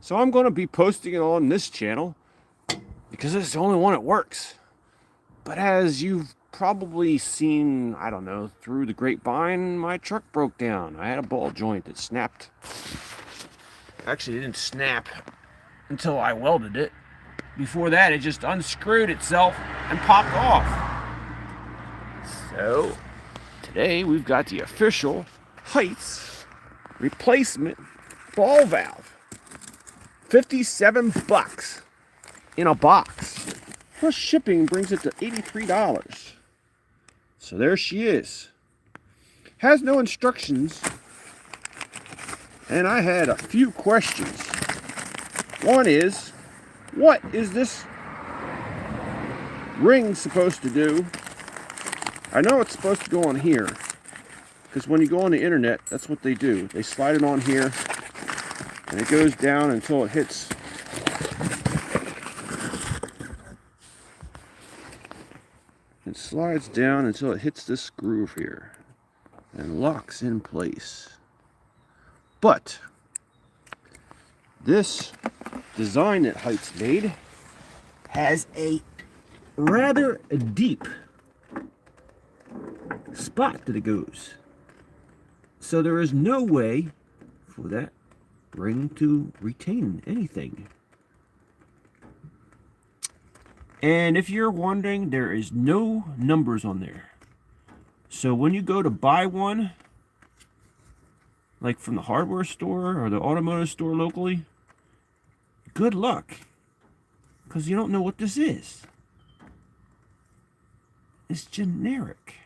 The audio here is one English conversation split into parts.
So I'm going to be posting it on this channel because it's the only one that works. But as you've probably seen, I don't know, through the grapevine, my truck broke down. I had a ball joint that snapped. Actually, it didn't snap until I welded it. Before that, it just unscrewed itself and popped off. So, today we've got the official Heidts replacement ball valve. 57 bucks in a box. Plus shipping brings it to $83. So there she is. Has no instructions. And I had a few questions. One is, what is this ring supposed to do? I know it's supposed to go on here, because when you go on the internet, that's what they do. They slide it on here, and it goes down until it hits. It slides down until it hits this groove here, and locks in place. But this design that Heidts made has a rather deep spot that it goes. So there is no way for that ring to retain anything. And if you're wondering, there is no numbers on there. So when you go to buy one, like from the hardware store or the automotive store locally, good luck, because you don't know what this is. It's generic.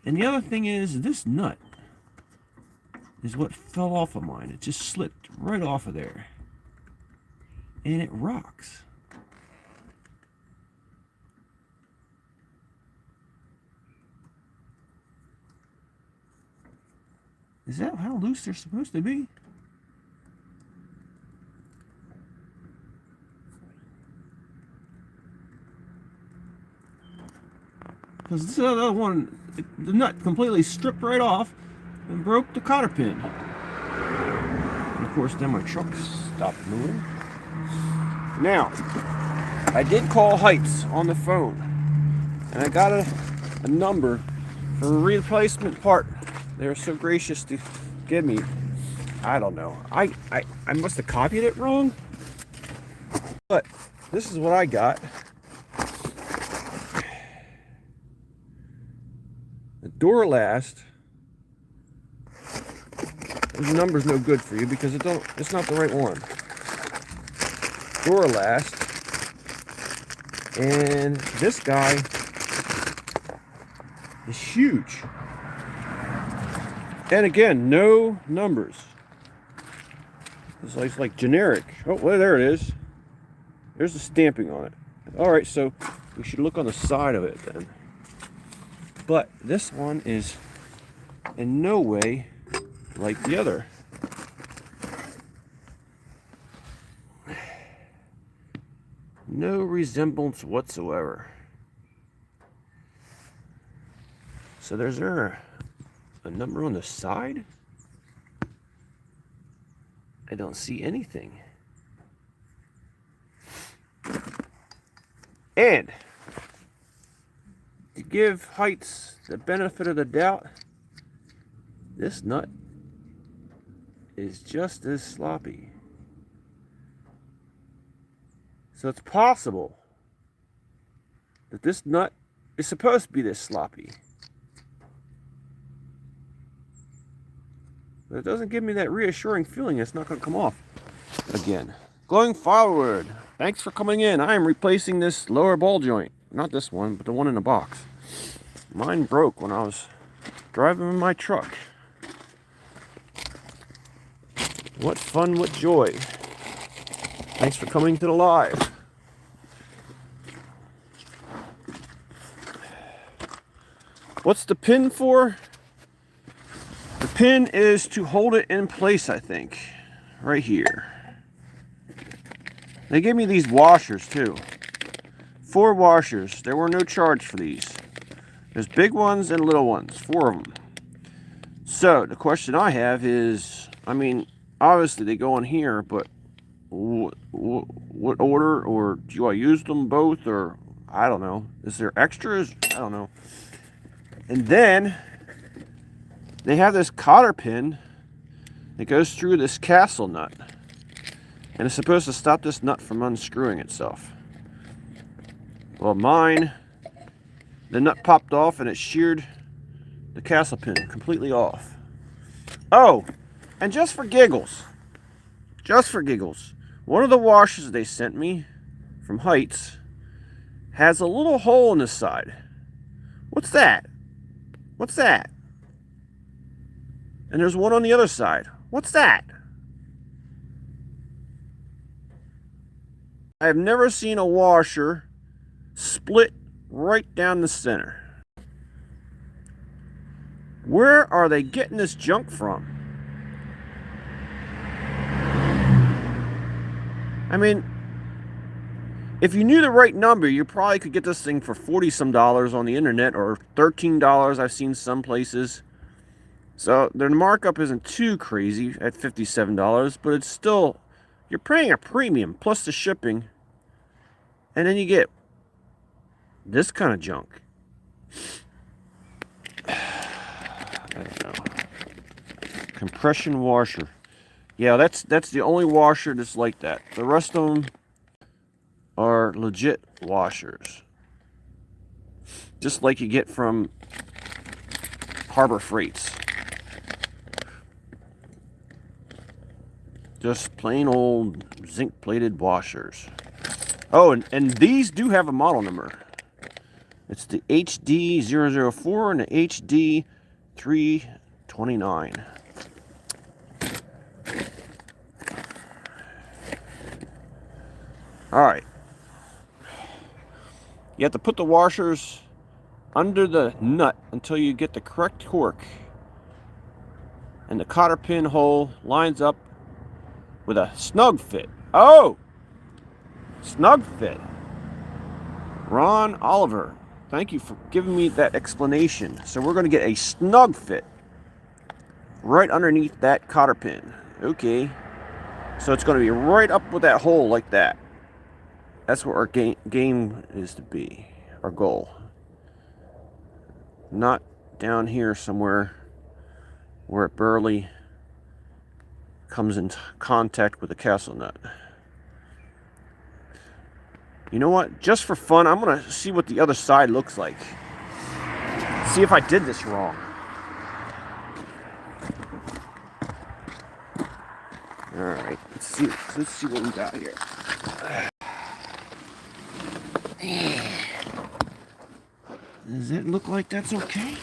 And the other thing is, this nut is what fell off of mine. It just slipped right off of there. And it rocks. Is that how loose they're supposed to be? Because this other one, the nut completely stripped right off and broke the cotter pin. And of course, then my truck stopped moving. Now, I did call Heidts on the phone, and I got a number for a replacement part. They were so gracious to give me. I don't know. I must have copied it wrong. But this is what I got. The door last. This number's no good for you because it's not the right one. Door last. And this guy is huge. And again, no numbers. It's like generic. Oh, well, there it is. There's the stamping on it. All right, so we should look on the side of it then. But this one is in no way like the other. No resemblance whatsoever. So there's a number on the side? I don't see anything. And to give Heidts the benefit of the doubt, this nut is just as sloppy. So it's possible that this nut is supposed to be this sloppy. But it doesn't give me that reassuring feeling it's not going to come off again. Going forward, thanks for coming in. I am replacing this lower ball joint. Not this one, but the one in the box. Mine broke when I was driving in my truck. What fun, what joy. Thanks for coming to the live. What's the pin for? The pin is to hold it in place, I think. Right here. They gave me these washers too. 4 washers. There were no charge for these. There's big ones and little ones. 4 of them. So, the question I have is, I mean, obviously they go on here, but what order, or do I use them both, or I don't know. Is there extras? I don't know. And then they have this cotter pin that goes through this castle nut, and it's supposed to stop this nut from unscrewing itself. Well, mine, the nut popped off and it sheared the castle pin completely off. Oh, and just for giggles, one of the washers they sent me from Heidts has a little hole in the side. What's that? What's that? And there's one on the other side. What's that? I have never seen a washer split right down the center. Where are they getting this junk from? I mean, if you knew the right number, you probably could get this thing for $40-some on the internet, or $13 I've seen some places. So their markup isn't too crazy at $57, but it's still, you're paying a premium plus the shipping, and then you get this kind of junk. I don't know. Compression washer. Yeah, that's the only washer that's like that. The rest of them are legit washers, just like you get from Harbor Freights. Just plain old zinc-plated washers. Oh, and these do have a model number. It's the HD004 and the HD329. Alright. You have to put the washers under the nut until you get the correct torque. And the cotter pin hole lines up with a snug fit. Oh! Snug fit. Ron Oliver, thank you for giving me that explanation. So we're going to get a snug fit right underneath that cotter pin. Okay. So it's going to be right up with that hole like that. That's what our game is to be. Our goal. Not down here somewhere where it barely comes in contact with the castle nut. You know what? Just for fun, I'm going to see what the other side looks like. See if I did this wrong. Alright, let's see what we got here. Does it look like that's okay?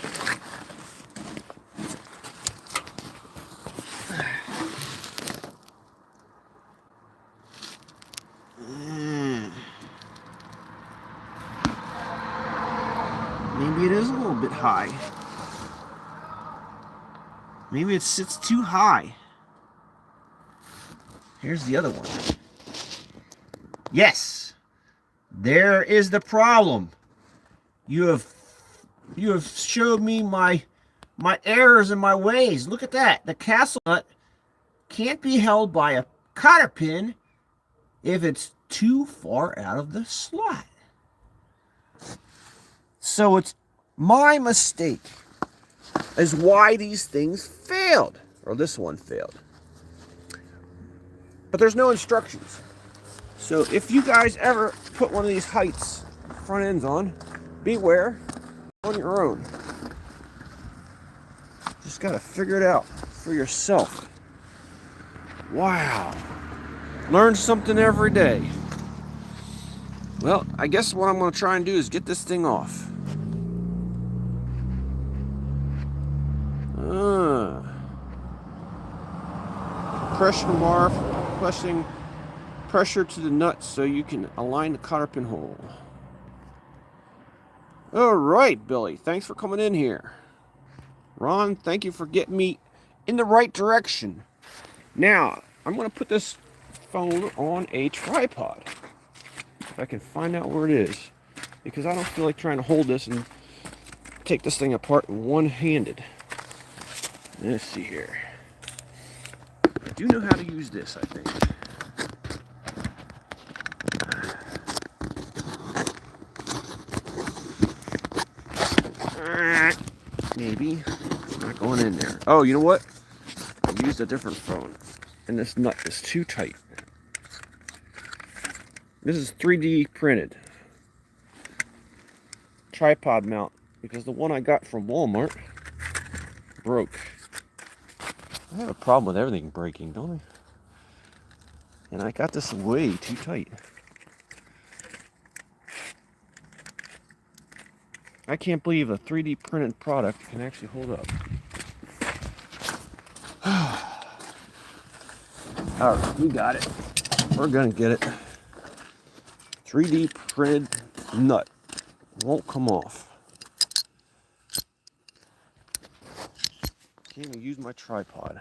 Maybe it is a little bit high. Maybe it sits too high. Here's the other one. Yes! There is the problem. You have showed me my errors and my ways. Look at that. The castle nut can't be held by a cotter pin if it's too far out of the slot. So it's my mistake is why these things failed, or this one failed. But there's no instructions. So if you guys ever put one of these Heidts front ends on, beware on your own. Just gotta figure it out for yourself. Wow. Learn something every day. Well, I guess what I'm gonna try and do is get this thing off. Pressing pressure to the nuts so you can align the cotter pin hole. All right, Billy, thanks for coming in here. Ron, thank you for getting me in the right direction. Now, I'm going to put this phone on a tripod. If I can find out where it is. Because I don't feel like trying to hold this and take this thing apart one-handed. Let's see here. I do know how to use this, I think. Maybe. It's not going in there. Oh, you know what? I used a different phone. And this nut is too tight. This is 3D printed. Tripod mount. Because the one I got from Walmart broke. I have a problem with everything breaking, don't I? And I got this way too tight. I can't believe a 3D printed product can actually hold up. Alright, we got it. We're gonna get it. 3D printed nut. Won't come off. Can't even use my tripod.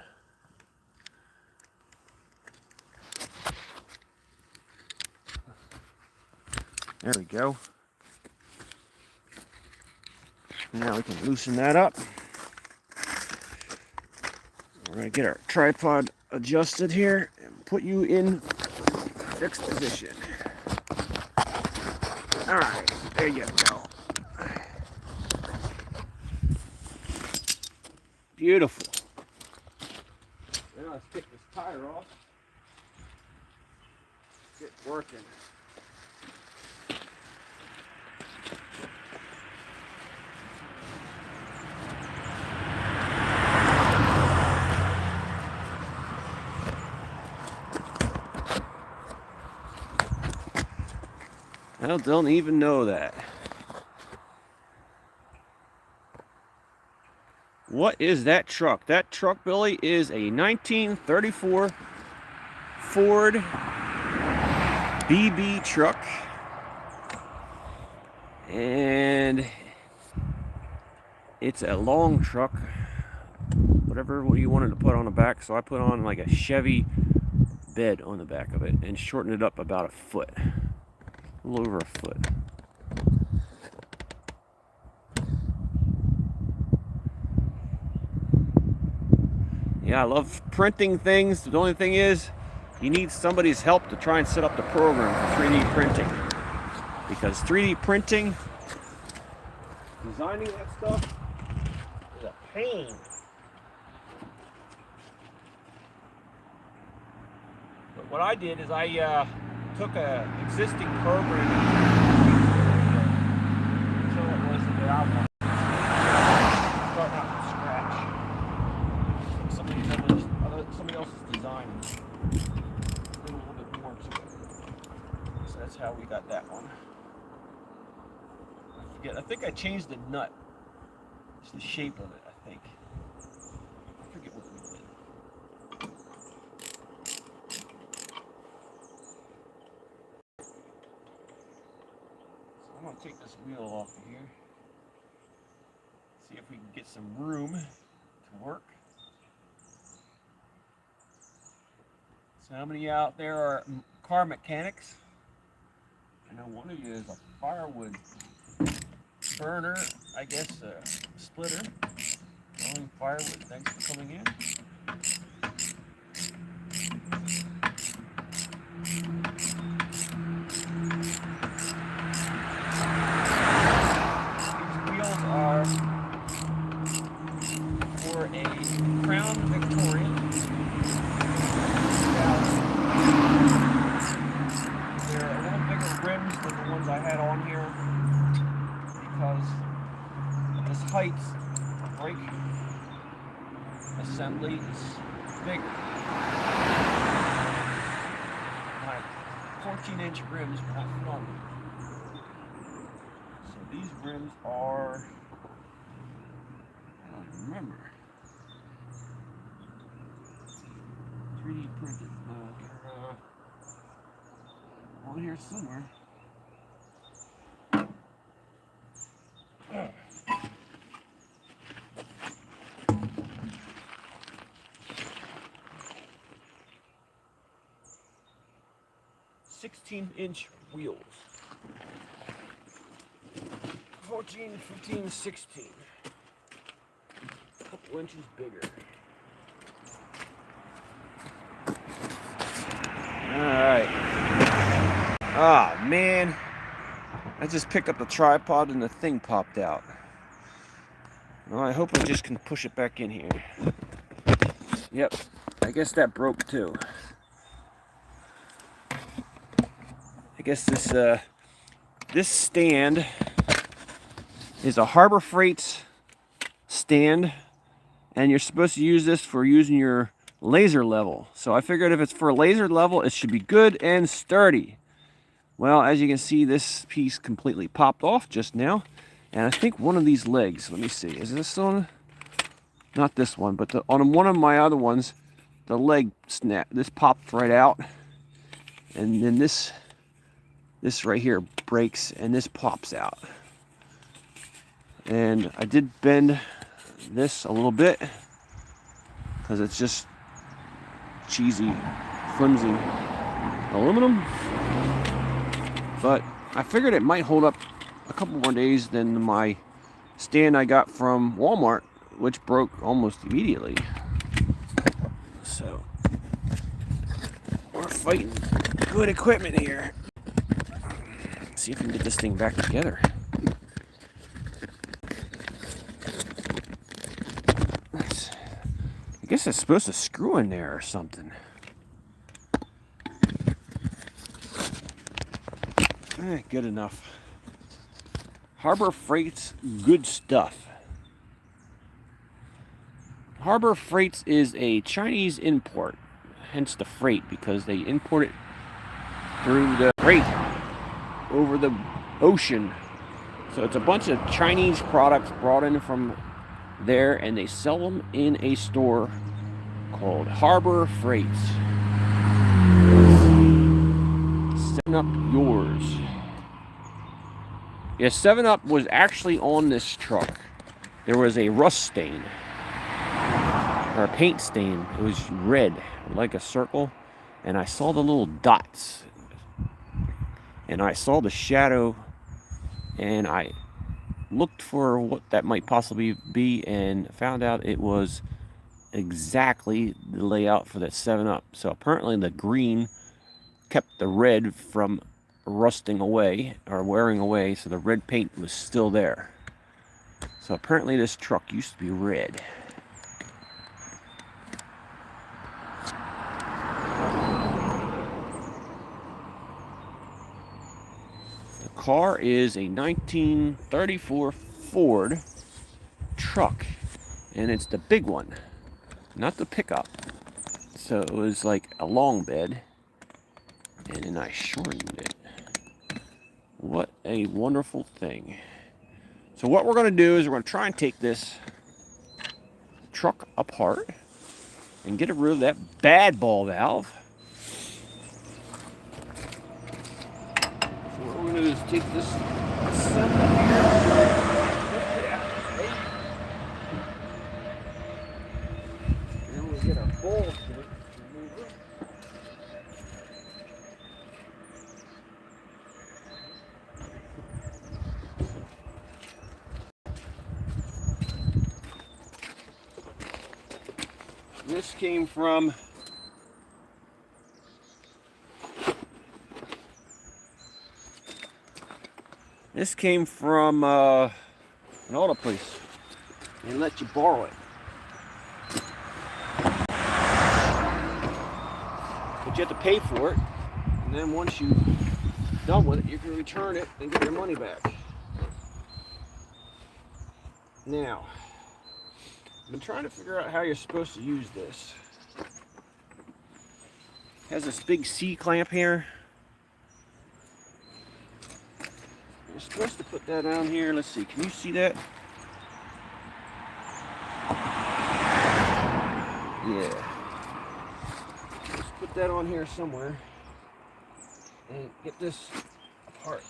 There we go. Now we can loosen that up. We're going to get our tripod adjusted here and put you in fixed position. Alright, there you go. Beautiful. Now let's take this tire off. Get working. I don't even know that. What is that truck? That truck, Billy, is a 1934 Ford BB truck. And it's a long truck. Whatever you wanted to put on the back. So I put on like a Chevy bed on the back of it and shortened it up about a foot. A little over a foot. Yeah, I love printing things. The only thing is, you need somebody's help to try and set up the program for 3D printing. Because 3D printing, designing that stuff, is a pain. But what I did is I took an existing program until it was that I wanted. Starting out from scratch. Somebody else's design and a little bit more to it. So that's how we got that one. I think I changed the nut. It's the shape of it, I think. I forget what we did. I'm going to take this wheel off of here, see if we can get some room to work. So how many out there are car mechanics? I know one of you is a firewood burner, I guess a splitter, blowing firewood. Thanks for coming in. A Crown Victoria. They're a little bigger rims than the ones I had on here because this Heidts brake assembly is bigger. My 14-inch rims will not fit on me. So these rims are, I don't remember. 3D printed. They're on here somewhere. "16-inch wheels. 14, 15, 16. A couple inches bigger. Ah, man. I just picked up the tripod and the thing popped out. Well, I hope I just can push it back in here. Yep, I guess that broke too. I guess this stand is a Harbor Freight stand, and you're supposed to use this for using your laser level. So I figured if it's for a laser level, it should be good and sturdy. Well, as you can see, this piece completely popped off just now. And I think one of these legs, let me see, is this on? Not this one, but on one of my other ones, the leg snapped. This popped right out. And then this right here breaks, and this pops out. And I did bend this a little bit, because it's just cheesy, flimsy aluminum. But I figured it might hold up a couple more days than my stand I got from Walmart, which broke almost immediately. So we're fighting good equipment here. Let's see if we can get this thing back together. I guess it's supposed to screw in there or something. Good enough. Harbor Freight's good stuff. Harbor Freight is a Chinese import, hence the freight, because they import it through the freight over the ocean. So it's a bunch of Chinese products brought in from there, and they sell them in a store called Harbor Freight. 7-Up yours. Yeah, 7-Up was actually on this truck. There was a rust stain, or a paint stain. It was red, like a circle, and I saw the little dots, and I saw the shadow, and I looked for what that might possibly be, and found out it was exactly the layout for that 7-Up. So apparently the green kept the red from rusting away or wearing away, so the red paint was still there. So apparently this truck used to be red. The car is a 1934 Ford truck, and it's the big one, not the pickup. So it was like a long bed, and then I shortened it. What a wonderful thing. So what we're going to do is we're going to try and take this truck apart and get rid of that bad ball valve. So what we're going to do is take this assembly here, and we'll get our ball joint remover. This came from an auto place. They let you borrow it, but you have to pay for it, and then once you're done with it, you can return it and get your money back. Now, I've been trying to figure out how you're supposed to use this. It has this big C-clamp here. You're supposed to put that on here. Let's see, can you see that? Yeah. Let's put that on here somewhere and get this apart.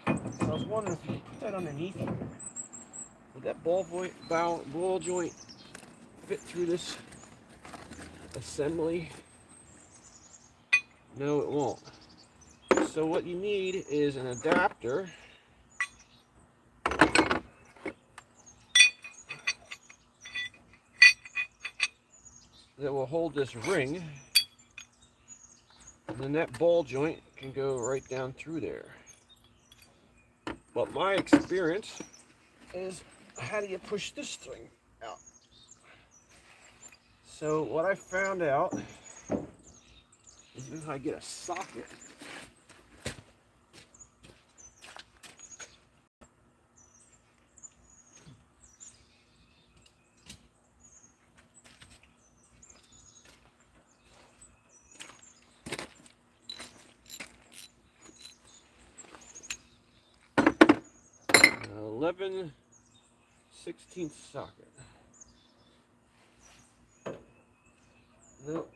So I was wondering if you could put that underneath here. Would that ball joint fit through this assembly? No, it won't. So what you need is an adapter that will hold this ring And then that ball joint can go right down through there. But my experience is, how do you push this thing out? So what I found out is if I get a socket, an 11/16 socket. No,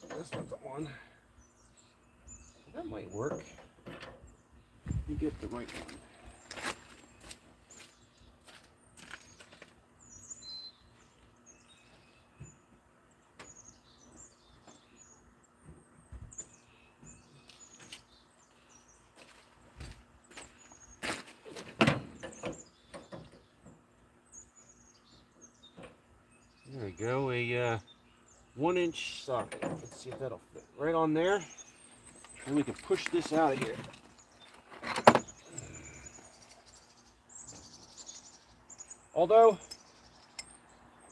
that's not the one. That might work. You get the right one. There we go, a 1-inch socket. Let's see if that'll fit right on there. And we can push this out of here. Although,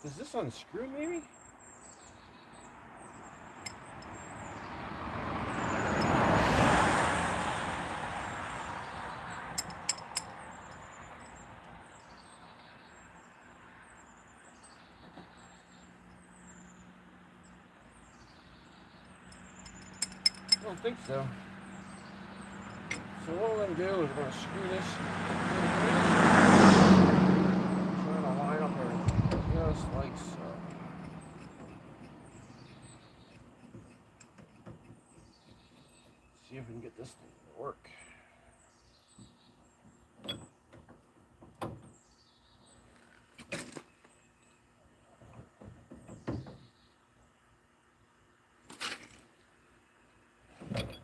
does this unscrew maybe? I don't think so. So what we're going to do is we're going to screw this. Trying to line up everything just like so. See if we can get this thing to work.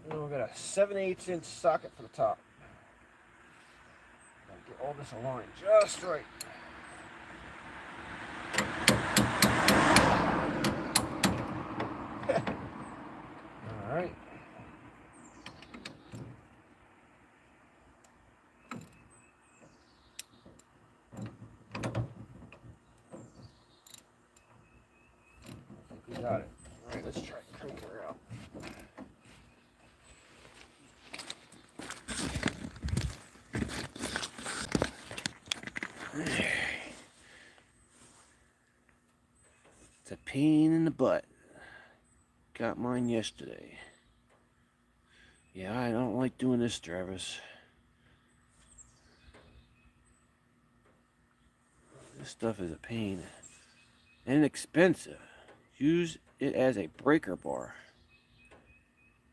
And we've got a 7/8 socket for the top. Gotta get all this aligned just right. All right. I think we got it. All right, let's try cranking her out. It's a pain in the butt. Got mine yesterday. Yeah, I don't like doing this, Travis. This stuff is a pain. And expensive. Use it as a breaker bar.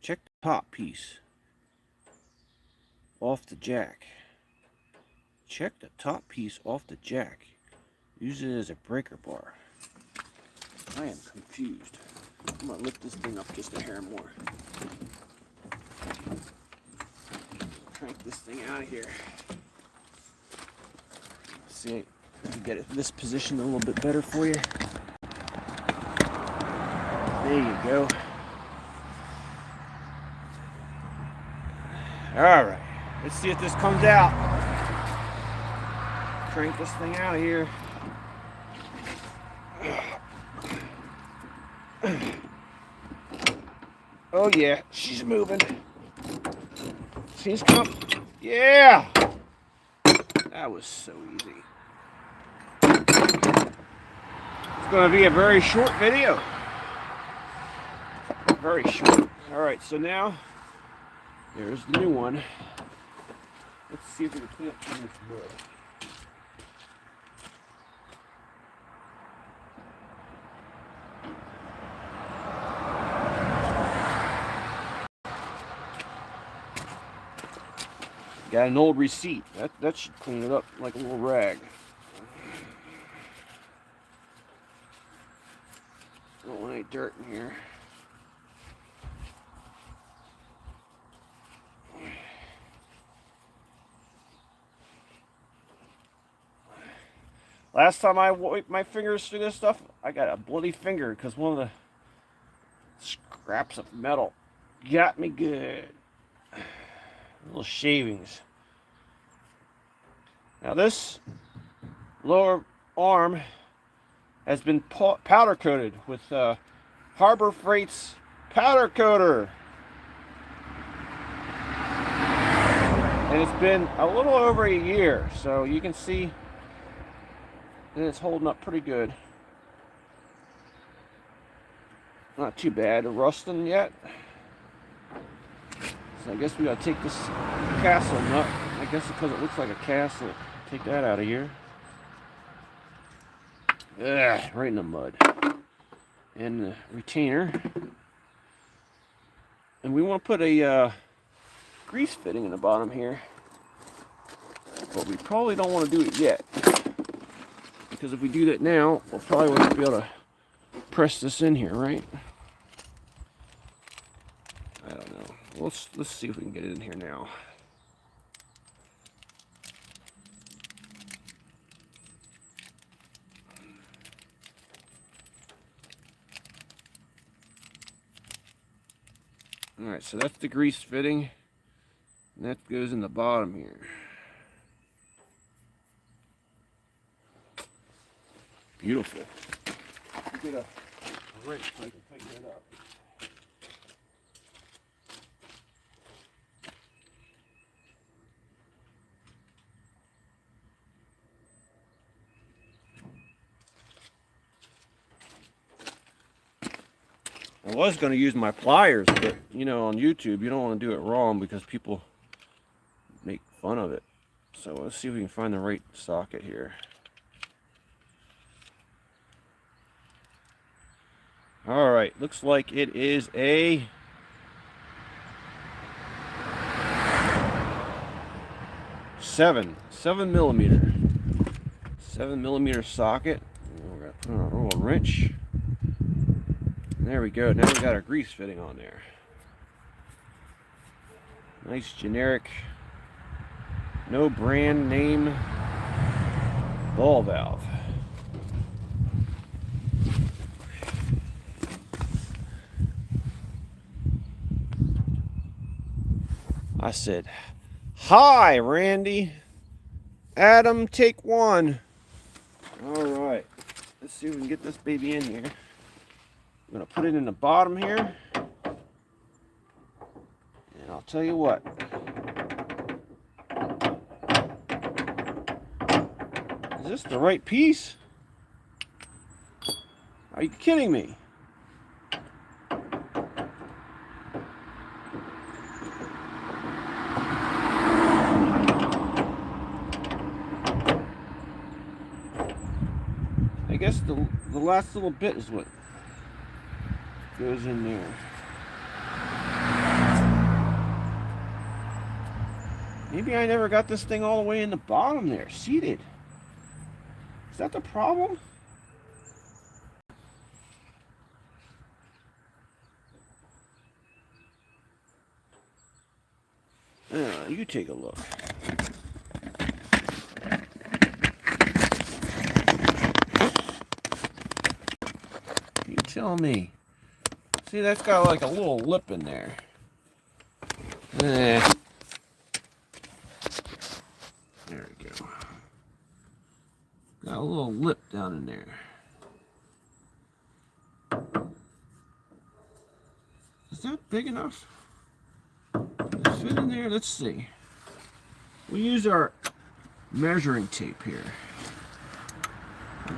Check the top piece off the jack. Check the top piece off the jack. Use it as a breaker bar. I am confused. I'm going to lift this thing up just a hair more. Crank this thing out of here. See if I can get it in this position a little bit better for you. There you go. Alright, let's see if this comes out. Crank this thing out of here. Oh yeah, she's moving. She's coming. Yeah! That was so easy. It's going to be a very short video. Very short. Alright, so now, there's the new one. Let's see if we can clean up some of this mud. Got an old receipt. That should clean it up like a little rag. Don't want any dirt in here. Last time I wiped my fingers through this stuff, I got a bloody finger because one of the scraps of metal got me good. Little shavings. Now this lower arm has been powder coated with Harbor Freight's powder coater. And it's been a little over a year, so you can see that it's holding up pretty good. Not too bad. Rusting yet. So I guess we gotta take this castle nut. I guess because it looks like a castle. Take that out of here. Ugh, right in the mud. And the retainer. And we want to put a grease fitting in the bottom here. But we probably don't want to do it yet. Because if we do that now, we'll probably won't be able to press this in here, right? I don't know. Let's see if we can get it in here now. Alright, so that's the grease fitting. And that goes in the bottom here. Beautiful. Get a wrench so I can tighten it up. I was going to use my pliers, but you know, on YouTube you don't want to do it wrong because people make fun of it. So let's see if we can find the right socket here. Alright, looks like it is a 7 millimeter. 7 millimeter socket. We're going to put on a little wrench. There we go. Now we got our grease fitting on there. Nice generic, no brand name ball valve. I said, "Hi, Randy. Adam, take one." All right. Let's see if we can get this baby in here. I'm going to put it in the bottom here. And I'll tell you what. Is this the right piece? Are you kidding me? I guess the last little bit is what goes in there. Maybe I never got this thing all the way in the bottom there, seated. Is that the problem? You take a look. You tell me. See, that's got like a little lip in there. There we go. Got a little lip down in there. Is that big enough? Does it fit in there? Let's see. We use our measuring tape here.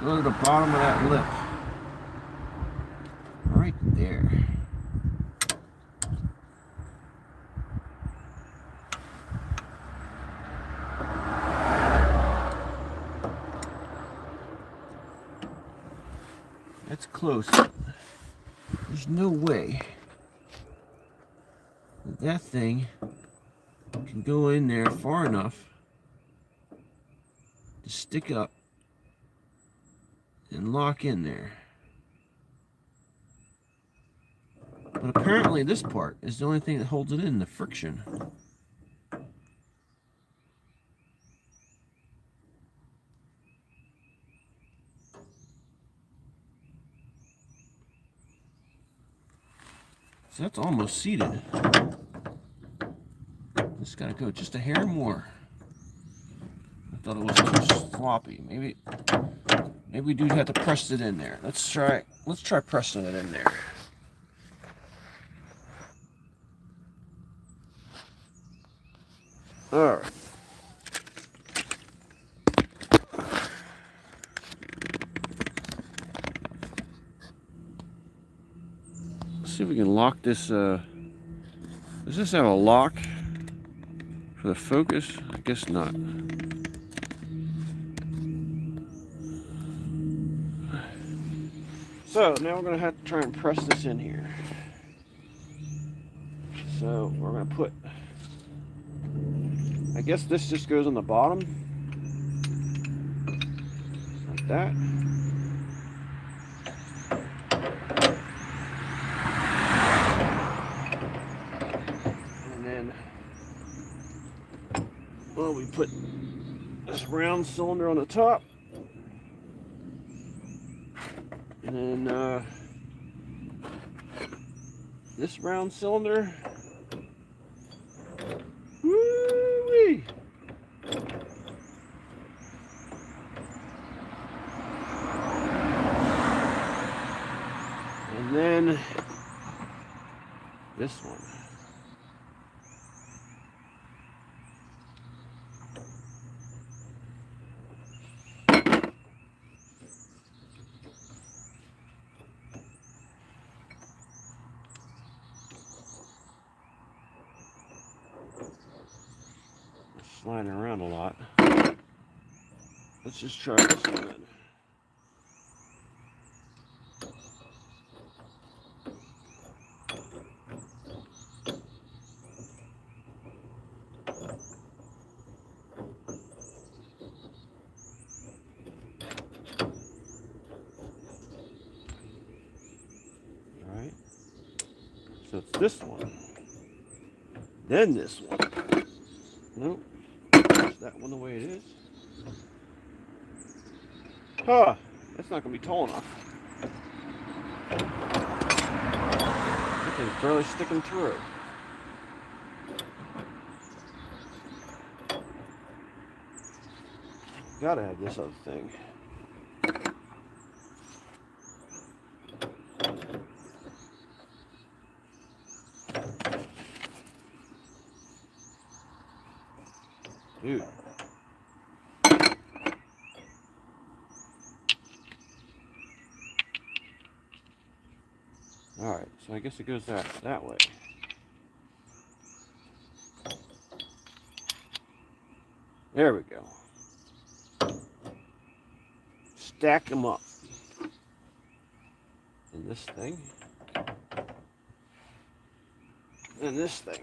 Go to the bottom of that lip. Right there. That's close. There's no way that thing can go in there far enough to stick up and lock in there. But apparently this part is the only thing that holds it in, the friction. So that's almost seated. Just gotta go just a hair more. I thought it was too sloppy. Maybe we do have to press it in there. Let's try pressing it in there. All right. Let's see if we can lock this. Does this have a lock for the focus? I guess not. So now we're going to have to try and press this in here. So we're going to put, I guess this just goes on the bottom, like that. And then, well, we put this round cylinder on the top. And then this round cylinder. Woo-wee! And then this one. Sliding around a lot. Let's just try this one then. All right. So it's this one. Then this one. Nope. That one the way it is. Huh, that's not going to be tall enough. That thing's barely sticking through. Gotta have this other thing. Dude. Alright, so I guess it goes that way. There we go. Stack them up. And this thing. And this thing.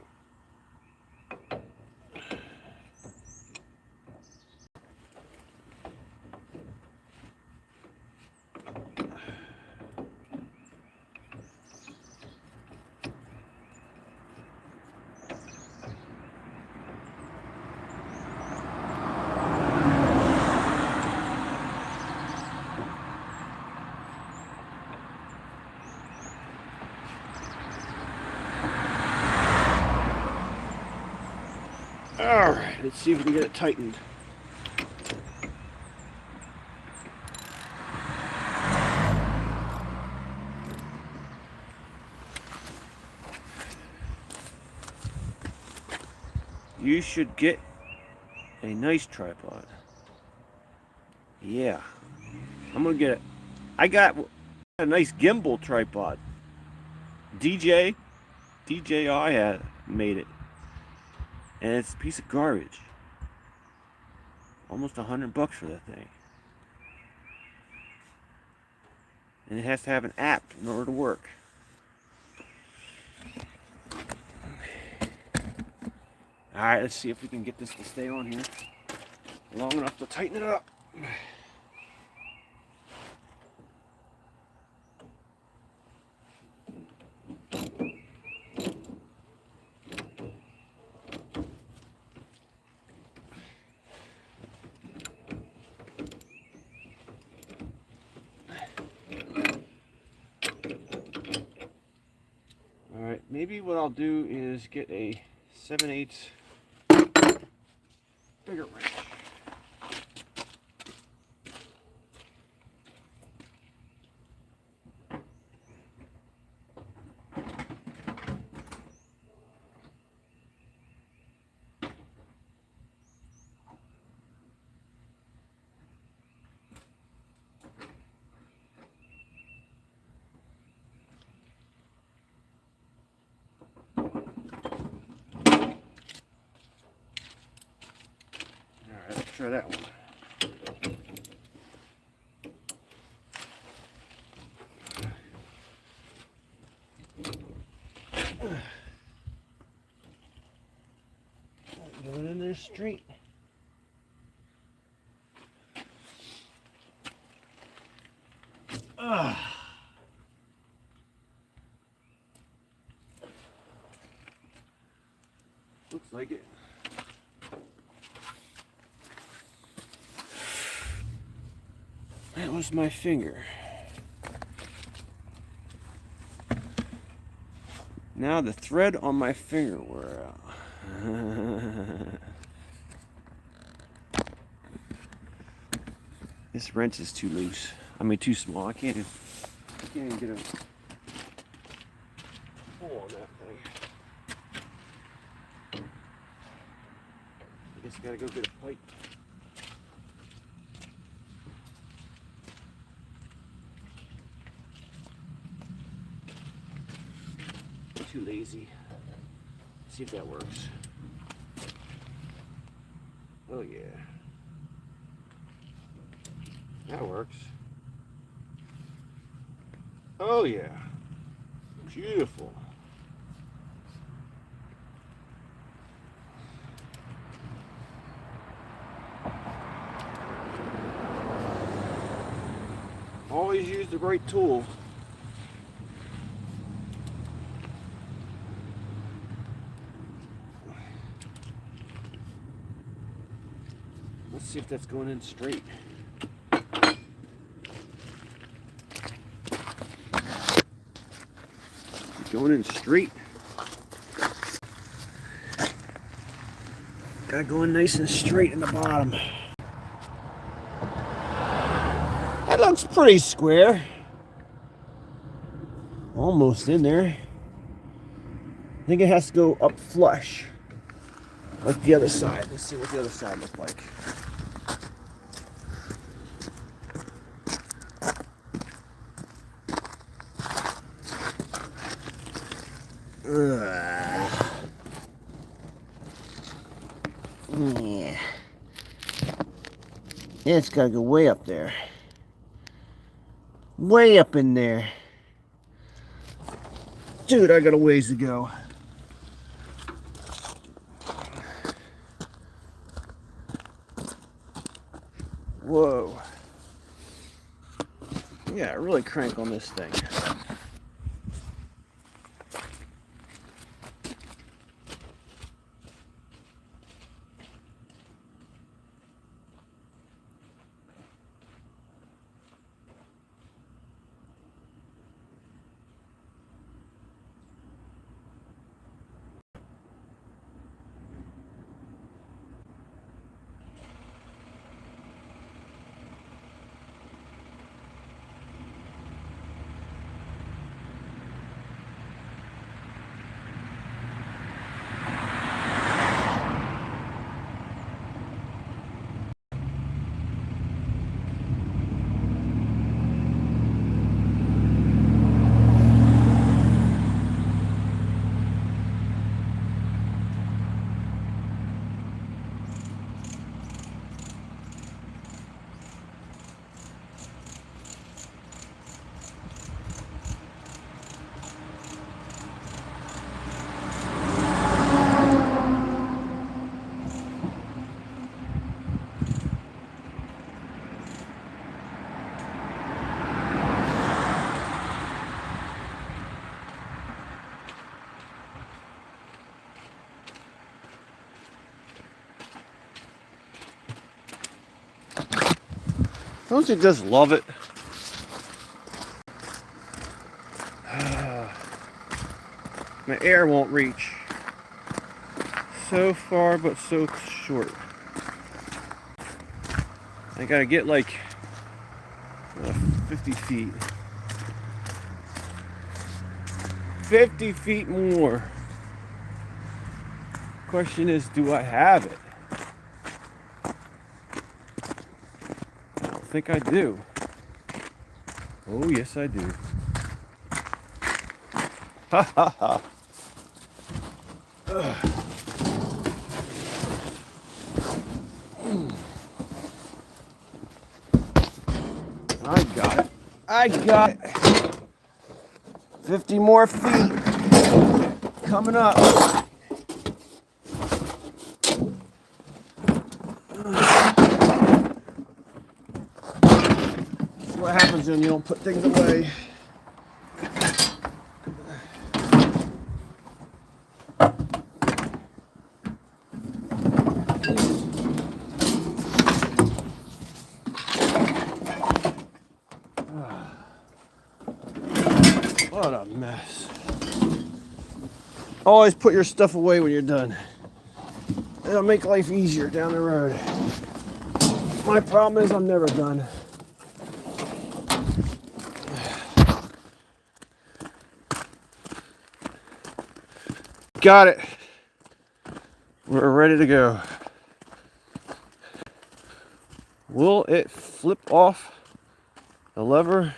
Alright, let's see if we can get it tightened. You should get a nice tripod. Yeah. I'm gonna get it. I got a nice gimbal tripod. DJI had made it. And it's a piece of garbage. Almost $100 for that thing. And it has to have an app in order to work. Alright, let's see if we can get this to stay on here long enough to tighten it up. maybe what I'll do is get a 7/8 bigger wrench. Let's try that one. Going in there straight. Looks like it. That was my finger. Now the thread on my finger wore out. This wrench is too loose. I mean, too small. I can't even get a hole on that thing. I guess I gotta go get a pipe. Too lazy. See if that works. Oh yeah. That works. Oh yeah. Beautiful. Always use the right tool. Let's see if that's going in straight. Going in straight. Gotta go in nice and straight in the bottom. That looks pretty square. Almost in there. I think it has to go up flush. Like the other side. Let's see what the other side looks like. Yeah. It's gotta go way up there. Way up in there. Dude, I got a ways to go. Whoa. Yeah, really crank on this thing. Don't you just love it? My air won't reach. So far, but so short. I gotta get like 50 feet. 50 feet more. Question is, do I have it? I don't think I do. Oh, yes, I do. Ha ha ha. I got it. I got it. 50 more feet coming up. That's what happens when you don't put things away. What a mess. Always put your stuff away when you're done. It'll make life easier down the road. My problem is I'm never done. Got it. We're ready to go. Will it flip off the lever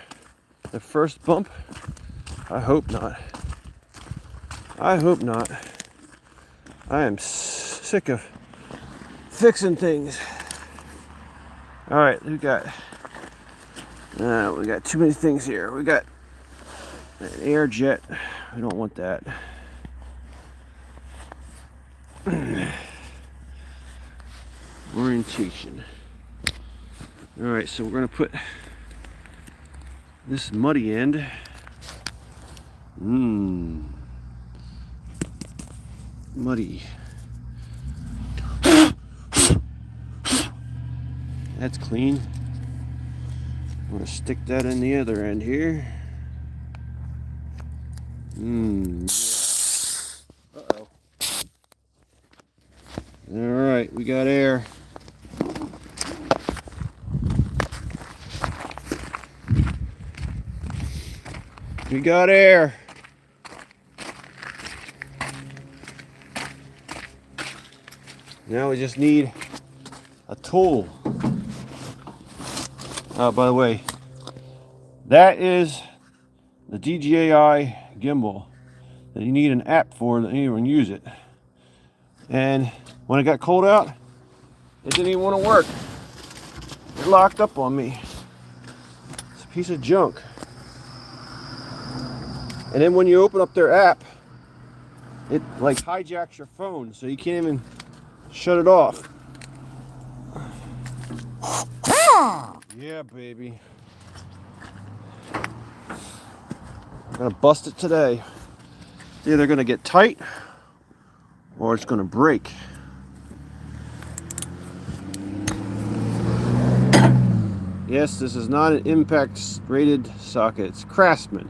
the first bump? I hope not. I hope not. I am sick of fixing things. All right, we got too many things here. We got an air jet. We don't want that. Orientation. All right, so we're gonna put this muddy end. Muddy. That's clean. I'm gonna stick that in the other end here. Uh-oh. All right, we got air. We got air. Now we just need a tool. Oh, by the way, that is the DJI gimbal that you need an app for that anyone use it. And when it got cold out, it didn't even want to work. It locked up on me. It's a piece of junk. And then when you open up their app, it like hijacks your phone, so you can't even shut it off. Yeah, baby. I'm gonna bust it today. It's either gonna get tight or it's gonna break. Yes, this is not an impact rated socket. It's Craftsman.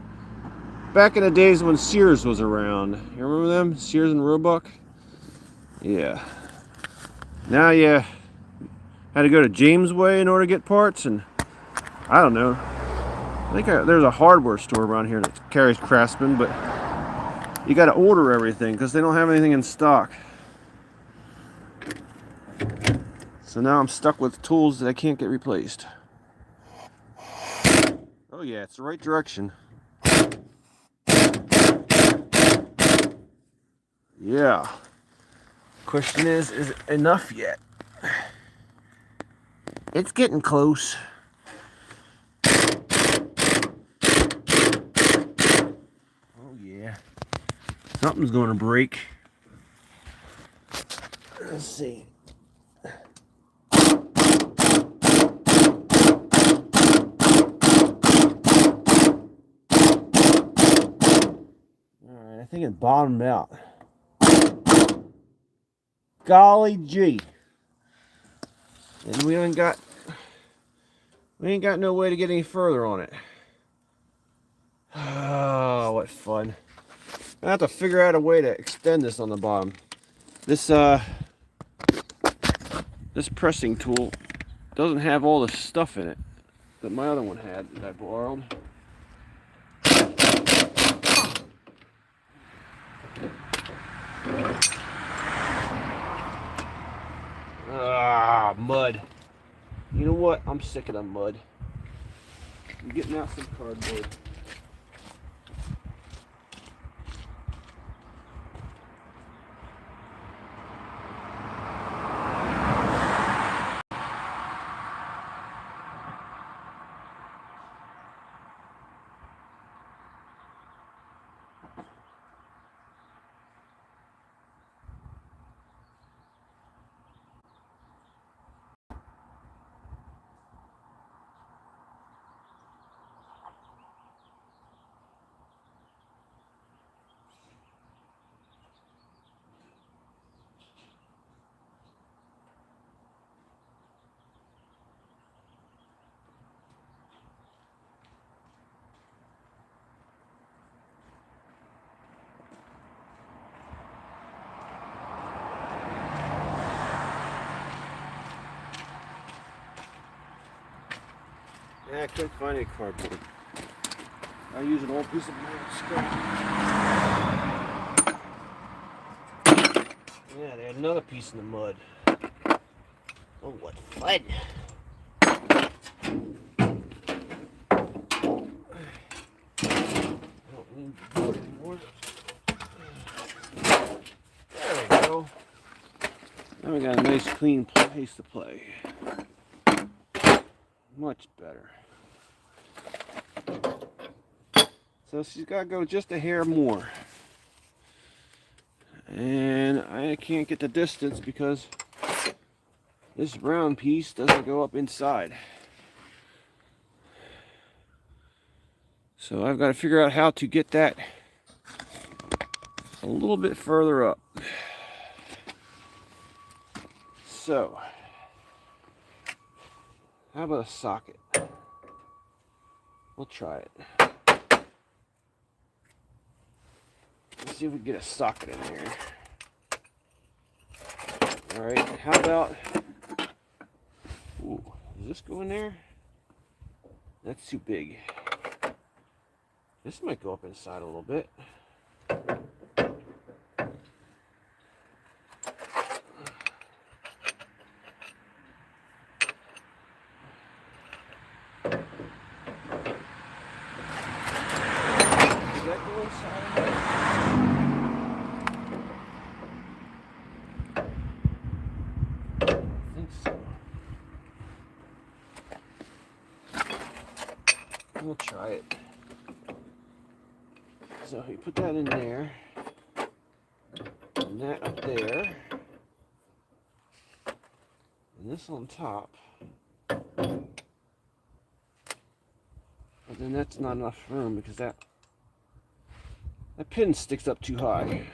Back in the days when Sears was around. You remember them? Sears and Roebuck? Yeah. Now you had to go to James Way in order to get parts, and I don't know. I think there's a hardware store around here that carries Craftsman, but you got to order everything because they don't have anything in stock. So now I'm stuck with tools that I can't get replaced. Oh yeah, it's the right direction. Yeah. Question is it enough yet? It's getting close. Oh yeah. Something's going to break. Let's see. Alright, I think it bottomed out. Golly gee. And we ain't got no way to get any further on it. Oh, what fun. I have to figure out a way to extend this on the bottom. This this pressing tool doesn't have all the stuff in it that my other one had that I borrowed. Ah, mud. You know what? I'm sick of the mud. I'm getting out some cardboard. Yeah, I couldn't find any cardboard. I use an old piece of scrap. Yeah, they had another piece in the mud. Oh, what fun! I don't need the board anymore. There we go. Now we got a nice clean place to play. Much better. So she's got to go just a hair more. And I can't get the distance because this round piece doesn't go up inside. So I've got to figure out how to get that a little bit further up. So, how about a socket? We'll try it. Let's see if we can get a socket in there. Alright, how about... Ooh, does this go in there? That's too big. This might go up inside a little bit. We'll try it. So you put that in there, and that up there, and this on top. But then that's not enough room because that pin sticks up too high.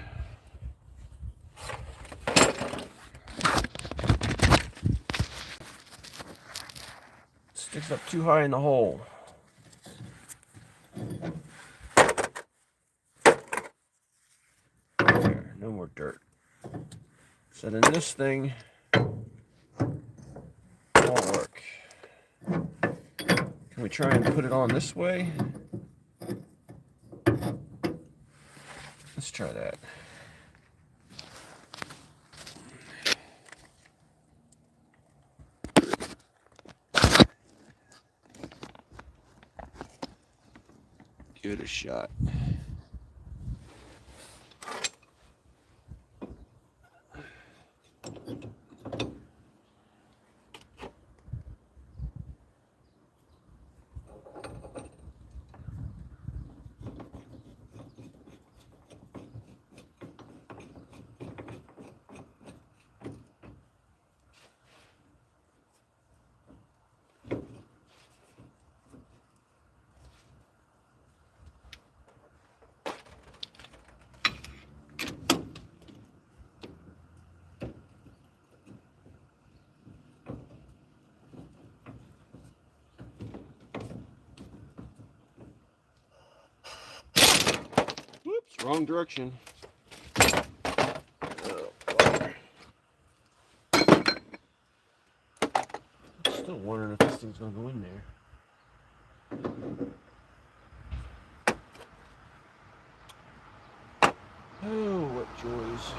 Sticks up too high in the hole. There, no more dirt. So then this thing won't work. Can we try and put it on this way? Let's try that. Give it a shot. Wrong direction. Still wondering if this thing's gonna go in there. Oh, what joys.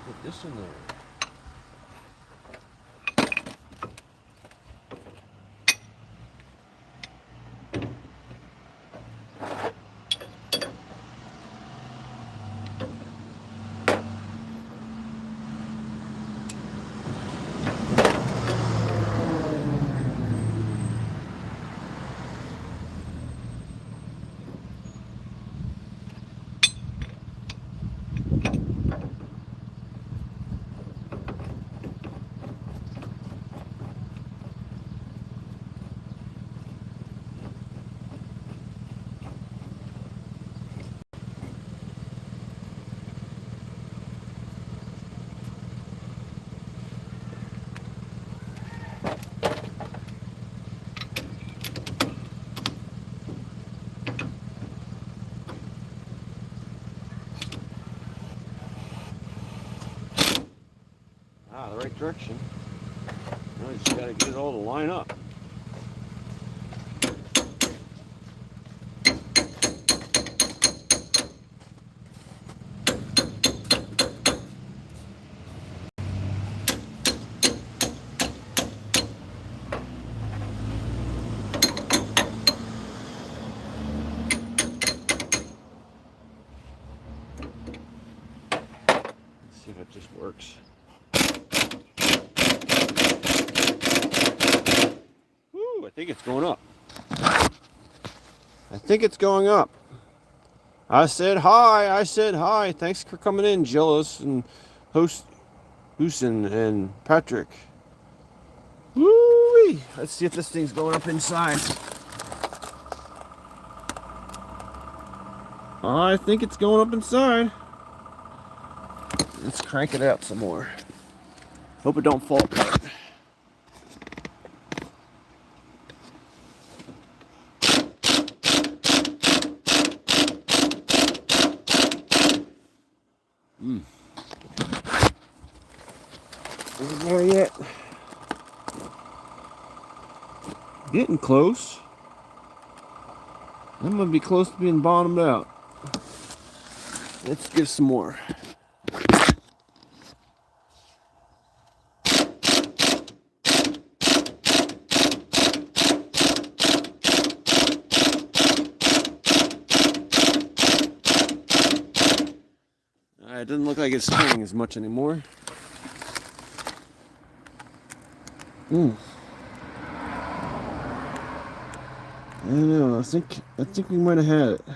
Put this in there. The right direction. Now you just got to get it all to line up. Let's see if it just works. I think it's going up. I think it's going up. I said hi. Thanks for coming in, Gillis and Houston and Patrick. Woo-wee. Let's see if this thing's going up inside. I think it's going up inside. Let's crank it out some more. Hope it don't fall apart. Isn't there yet? Getting close. I'm gonna be close to being bottomed out. Let's give some more. It doesn't look like it's spinning as much anymore. I don't know. I think we might have had it. I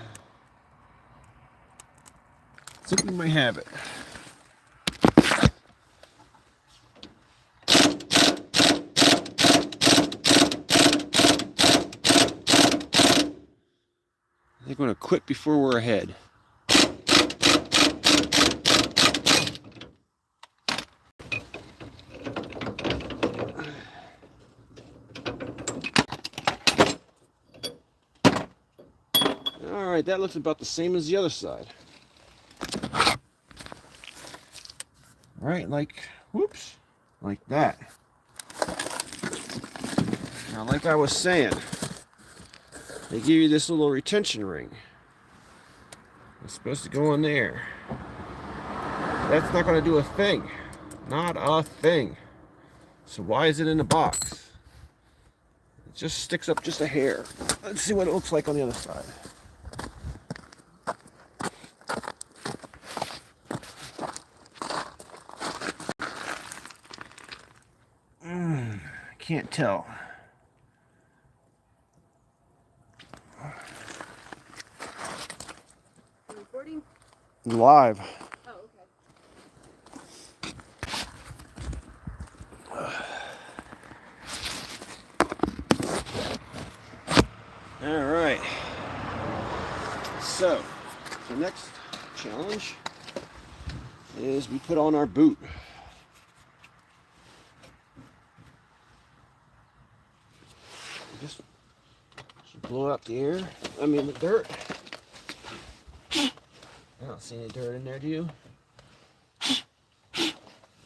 think we might have it. I think we're gonna quit before we're ahead. Alright, that looks about the same as the other side. Right, like, whoops, like that. Now, like I was saying, they give you this little retention ring. It's supposed to go in there. That's not going to do a thing. Not a thing. So why is it in the box? It just sticks up just a hair. Let's see what it looks like on the other side. Can't tell. Recording? Live. Oh, okay. All right. So, the next challenge is we put on our boot. Just blow out the air. I mean the dirt. I don't see any dirt in there, do you?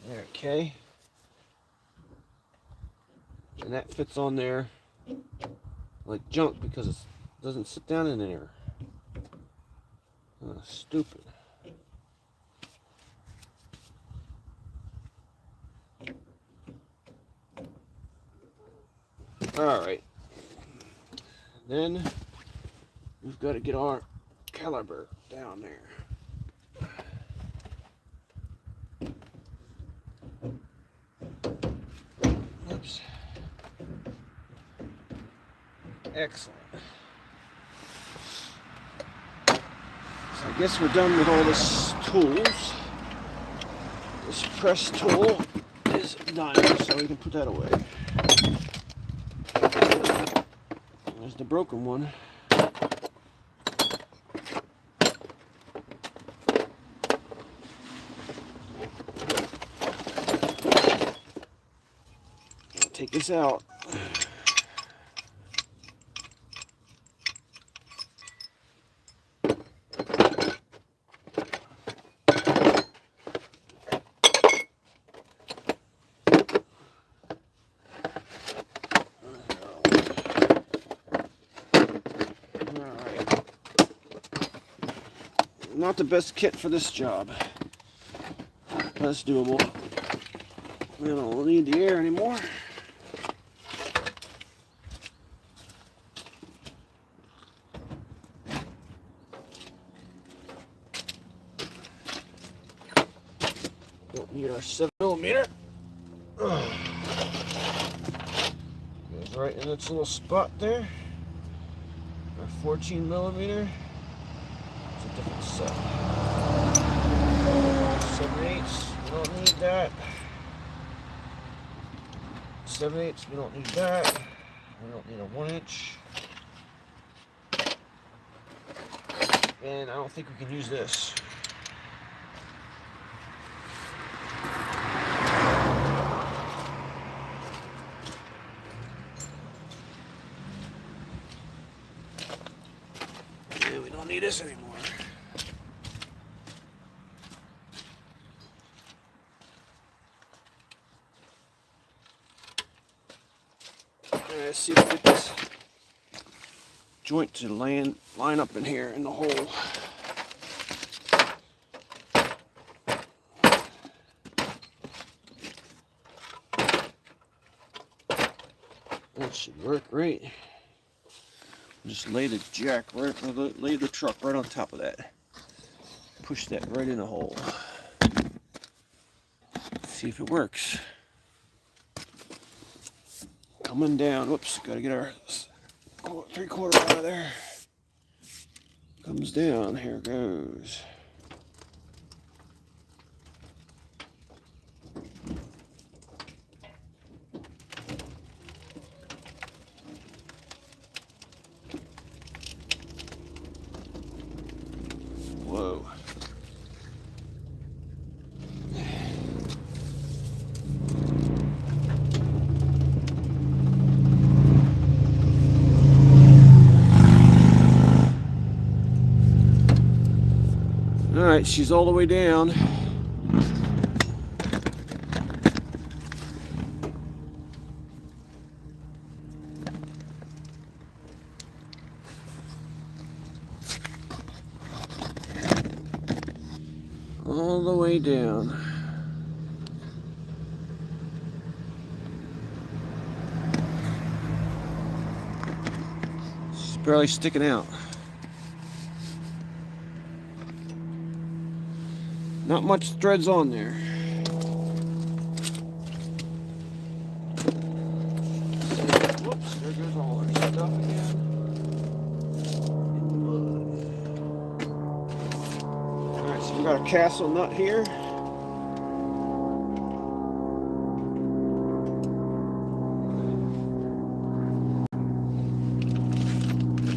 There, okay. And that fits on there like junk because it doesn't sit down in there. Oh, stupid. Alright. Then we've got to get our caliper down there. Oops. Excellent. So I guess we're done with all this tools. This press tool is done, so we can put that away. There's the broken one. I'll take this out. Not the best kit for this job. That's doable. We don't need the air anymore. Don't need our 7mm. Goes right in its little spot there. Our 14mm. Different set. 7/8, we don't need that. 7/8, we don't need that. We don't need a 1-inch. And I don't think we can use this. And we don't need this anymore. Let's see if we get this joint to line up in here in the hole. That should work, right? Just lay the jack right, lay the truck right on top of that. Push that right in the hole. Let's see if it works. Coming down. Whoops, gotta get our 3/4 out of there. Comes down. Here it goes. Whoa. Alright, she's all the way down. All the way down. She's barely sticking out. Not much threads on there. Whoops, there goes all our stuff again. Alright, so we got a castle nut here.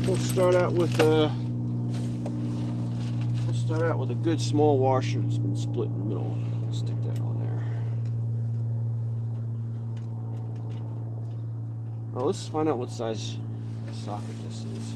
We'll start out with a good small washer that's been split in the middle. Stick that on there. Oh, let's find out what size socket this is.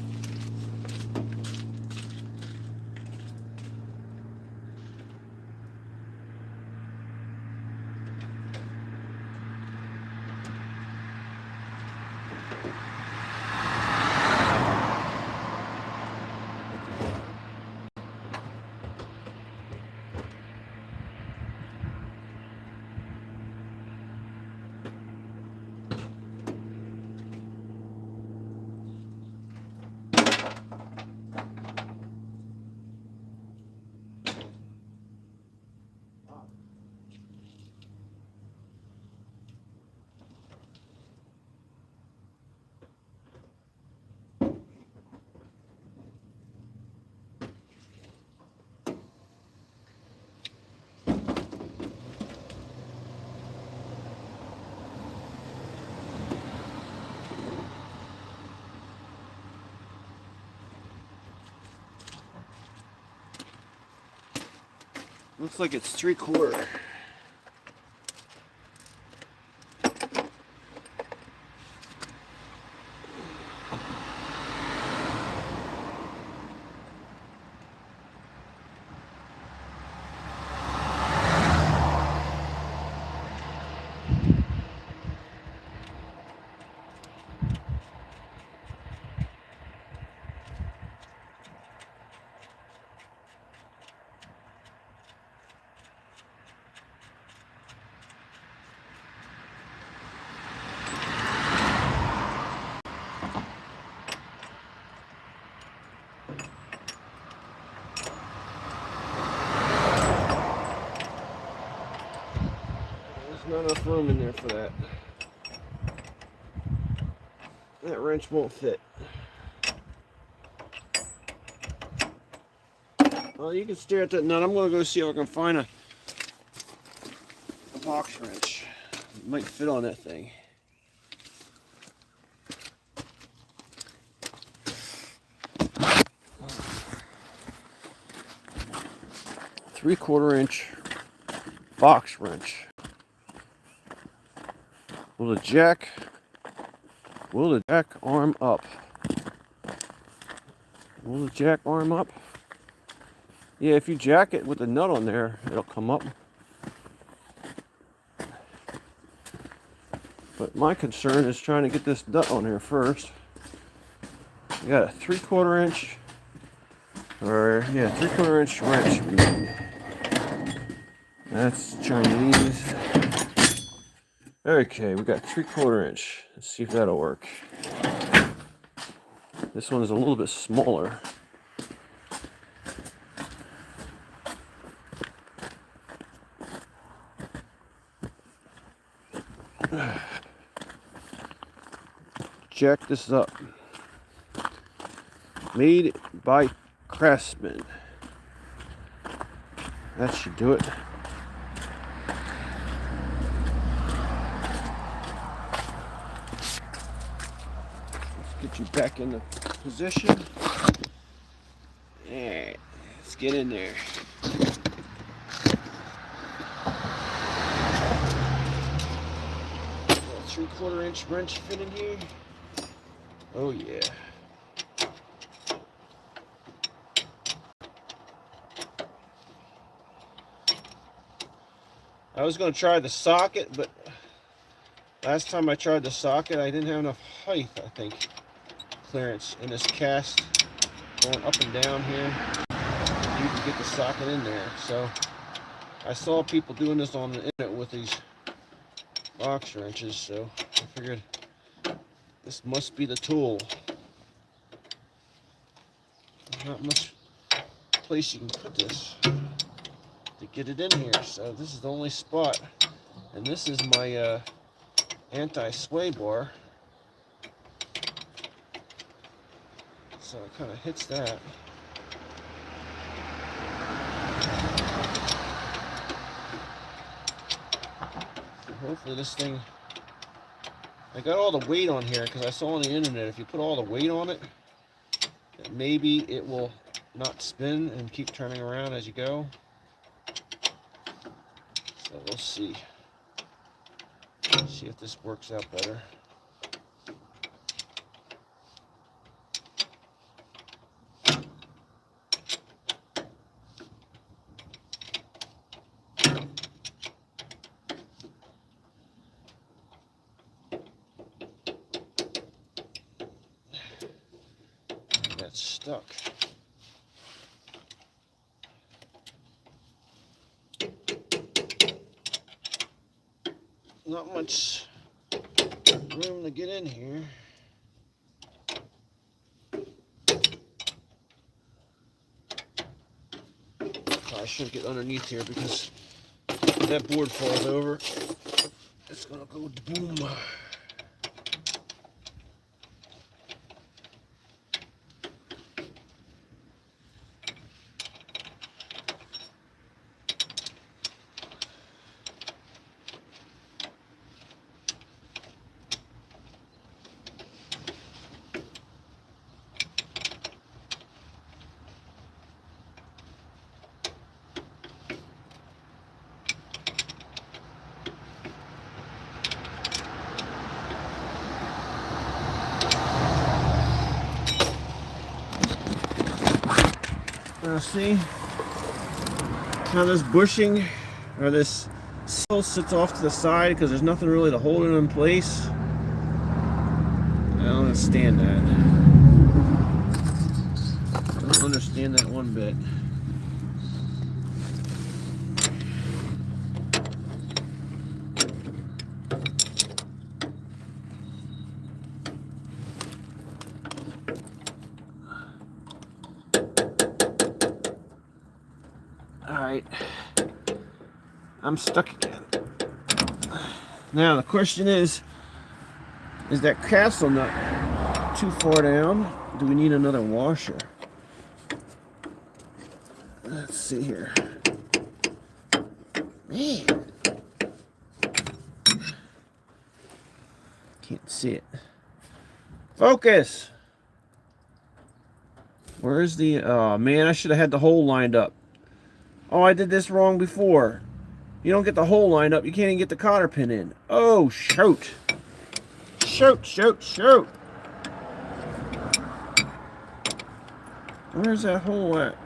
Looks like it's 3/4. Not enough room in there for that. That wrench won't fit. Well, you can stare at that nut. I'm going to go see if I can find a box wrench. It might fit on that thing. Three-quarter-inch box wrench. Will the jack arm up? Will the jack arm up? Yeah, if you jack it with the nut on there, it'll come up. But my concern is trying to get this nut on here first. We got a 3/4 inch, or yeah, 3/4 inch wrench we need. That's Chinese. Okay, we got 3/4 inch. Let's see if that'll work. This one is a little bit smaller. Check this up. Made by Craftsman. That should do it. Get you back in the position. Yeah, let's get in there. Got a 3/4 inch wrench fit in here. Oh yeah. I was going to try the socket, but last time I tried the socket, I didn't have enough height, I think. Clearance in this cast going up and down here. You can get the socket in there. So I saw people doing this on the internet with these box wrenches, so I figured this must be the tool. There's not much place you can put this to get it in here, so this is the only spot. And this is my anti-sway bar. So it kind of hits that. So hopefully this thing, I got all the weight on here because I saw on the internet if you put all the weight on it, that maybe it will not spin and keep turning around as you go. So we'll see. See if this works out better. stuck. Not much room to get in here. I should get underneath here because if that board falls over, it's gonna go boom. See how this bushing or this sill sits off to the side because there's nothing really to hold it in place. I don't understand that. I don't understand that one bit. Alright, I'm stuck again. Now the question is that castle nut too far down? Do we need another washer? Let's see here. Man, can't see it. Focus! Where's the, oh man, I should have had the hole lined up. Oh, I did this wrong before. You don't get the hole lined up, you can't even get the cotter pin in. Oh, shoot. Shoot, shoot, shoot. Where's that hole at?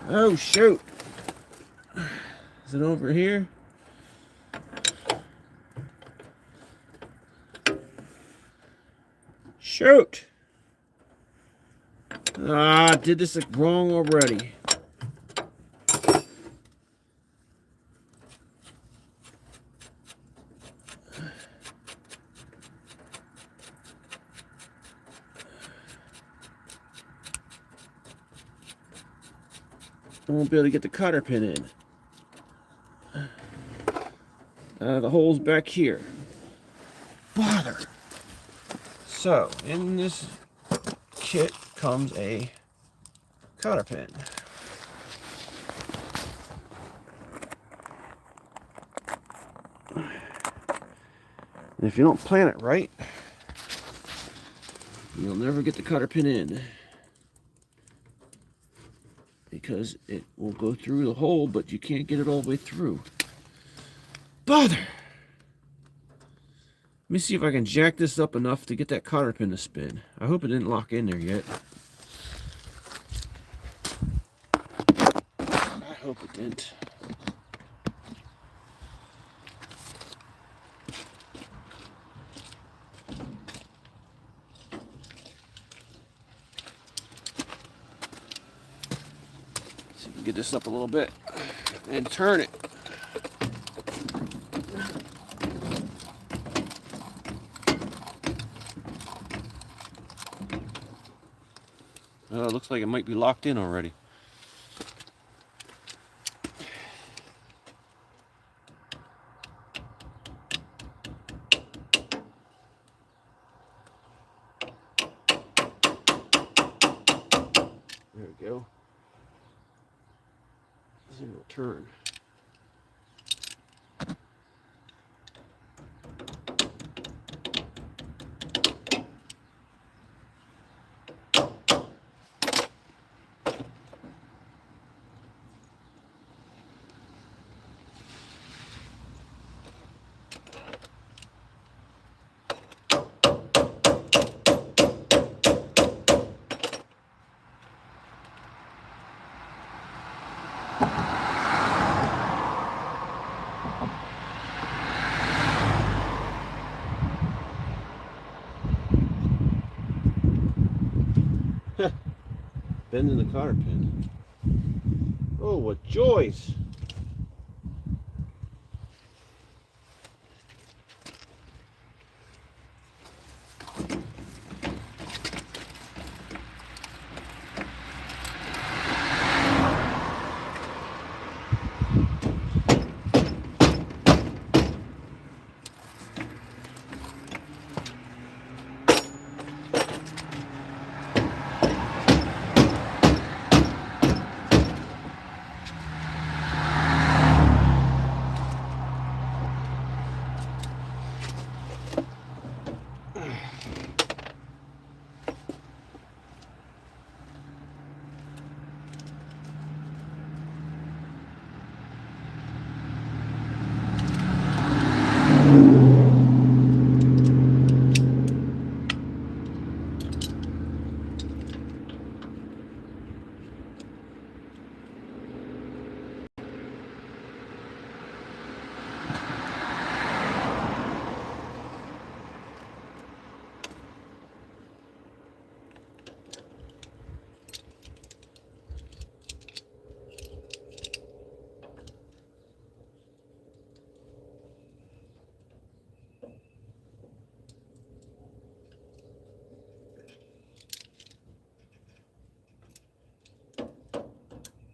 Oh, shoot. Is it over here? Shoot. Ah, I did this wrong already. I won't be able to get the cotter pin in. The hole's back here. Bother. So, in this kit comes a cotter pin. And if you don't plan it right, you'll never get the cotter pin in, because it will go through the hole, but you can't get it all the way through. Bother! Let me see if I can jack this up enough to get that cotter pin to spin. I hope it didn't lock in there yet. I hope it didn't. See if we can get this up a little bit and turn it. Oh, it looks like it might be locked in already. There we go. Zero turn. Bending the cotter pin. Oh, what joys!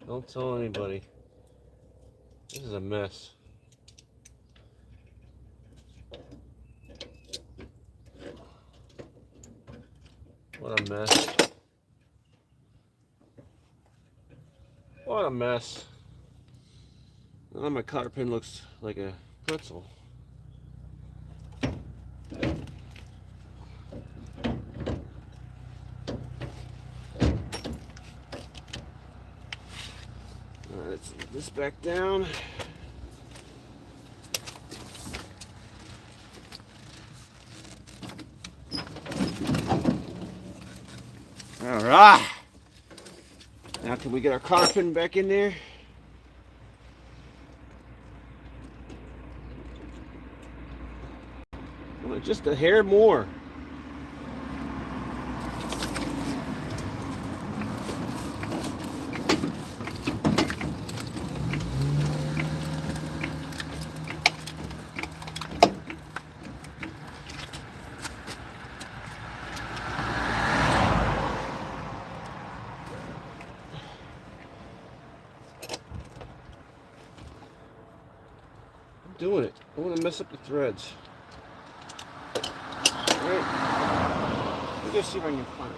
Don't tell anybody. This is a mess. What a mess. What a mess. Now my cotter pin looks like a pretzel. Alright, let's put this back down. Alright. Now can we get our cotter pin back in there? Well, just a hair more. Doing it. I want to mess up the threads. Alright. Let me go see if I can find them.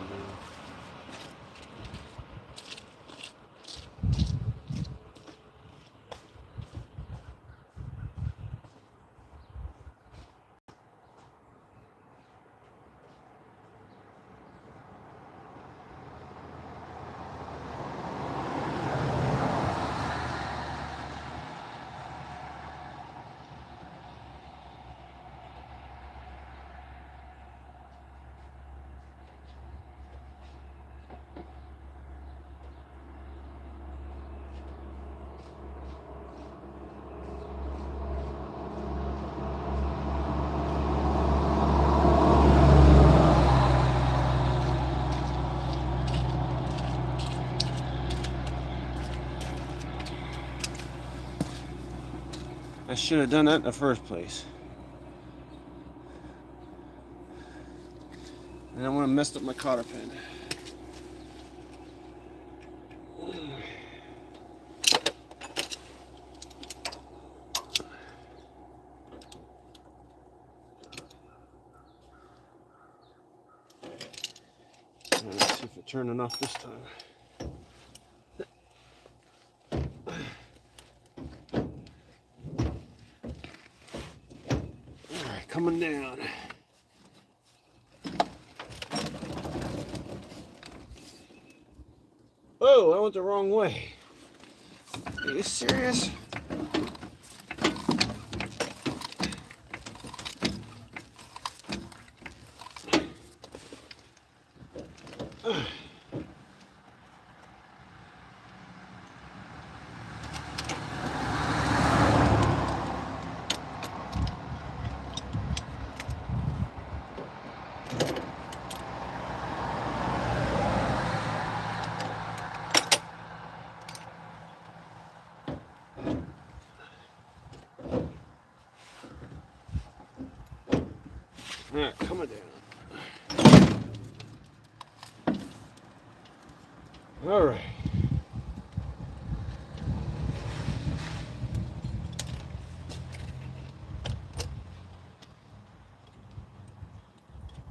I should have done that in the first place. And I want to mess up my cotter pin. Let's see if it turned enough this time. Coming down. Oh, I went the wrong way. Are you serious? Alright, coming down. Alright.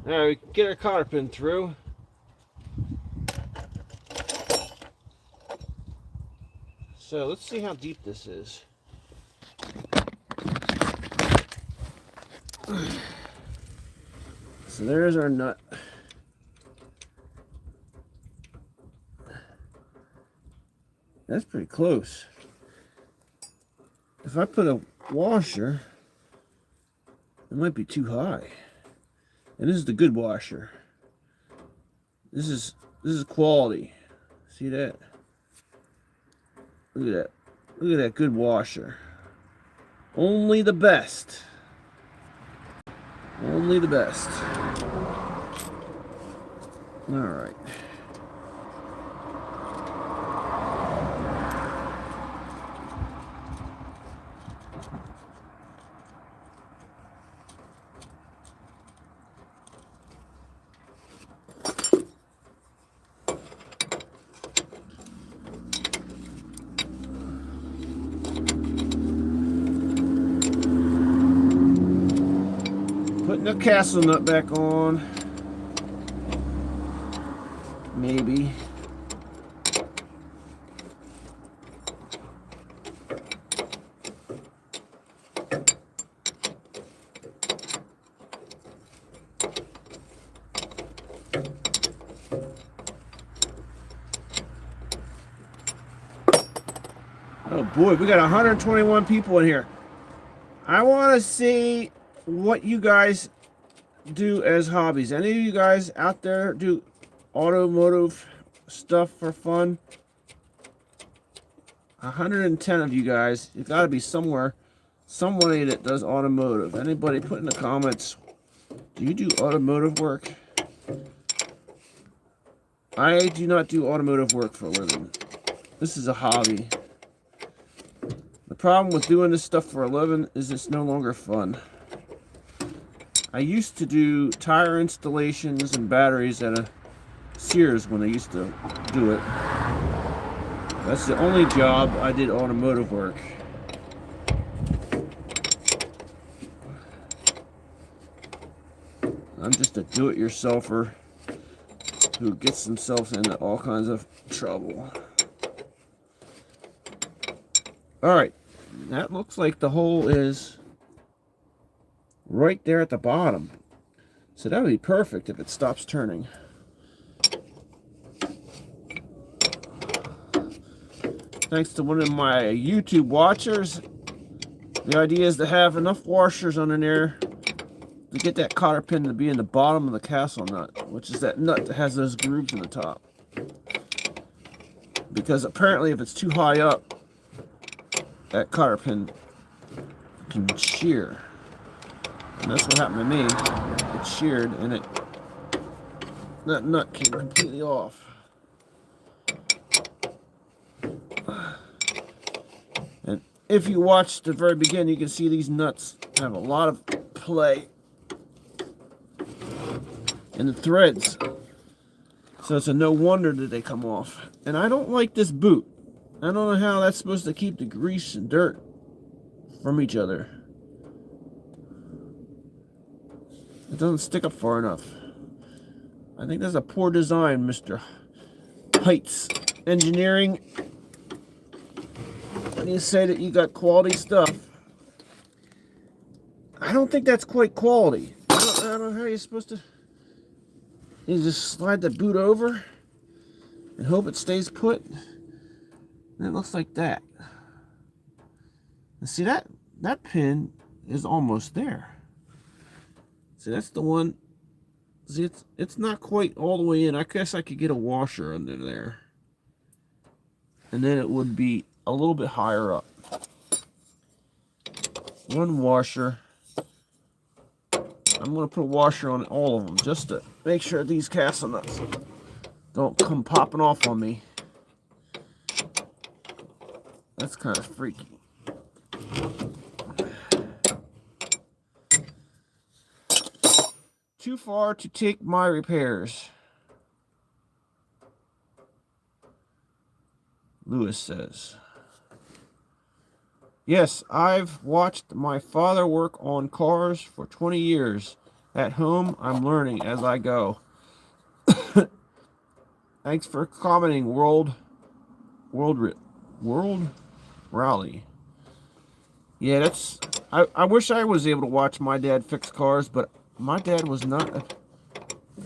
Alright, we can get our cotter pin through. So let's see how deep this is. So there's our nut. That's pretty close. If I put a washer, it might be too high. And this is the good washer. This is quality. See that? Look at that. Look at that good washer. Only the best. Only the best. All right. Putting the castle nut back on. Maybe. Oh boy, we got 121 people in here. I want to see what you guys do as hobbies. Any of you guys out there do automotive stuff for fun? 110 of you guys. You got to be somewhere, somebody that does automotive. Anybody put in the comments, do you do automotive work? I do not do automotive work for a living. This is a hobby. The problem with doing this stuff for a living is it's no longer fun. I used to do tire installations and batteries at a Sears when I used to do it. That's the only job I did automotive work. I'm just a do-it-yourselfer who gets themselves into all kinds of trouble. Alright, that looks like the hole is right there at the bottom. So that would be perfect if it stops turning. Thanks to one of my YouTube watchers, the idea is to have enough washers on in there to get that cotter pin to be in the bottom of the castle nut, which is that nut that has those grooves in the top. Because apparently if it's too high up, that cotter pin can shear. And that's what happened to me. It sheared and that nut came completely off. And if you watch the very beginning, you can see these nuts have a lot of play in the threads. So it's a no wonder that they come off. And I don't like this boot. I don't know how that's supposed to keep the grease and dirt from each other. It doesn't stick up far enough. I think that's a poor design, Mr. Heidts Engineering. When you say that you got quality stuff, I don't think that's quite quality. I don't know how you're supposed to. You just slide the boot over and hope it stays put. And it looks like that. And see that pin is almost there. See, that's the one. See, it's not quite all the way in. I guess I could get a washer under there. And then it would be a little bit higher up. One washer. I'm going to put a washer on all of them just to make sure these castle nuts don't come popping off on me. That's kind of freaky. too far to take my repairs, Lewis says. Yes, I've watched my father work on cars for 20 years. At home, I'm learning as I go. Thanks for commenting, World Rally. Yeah, that's... I wish I was able to watch my dad fix cars, but my dad was not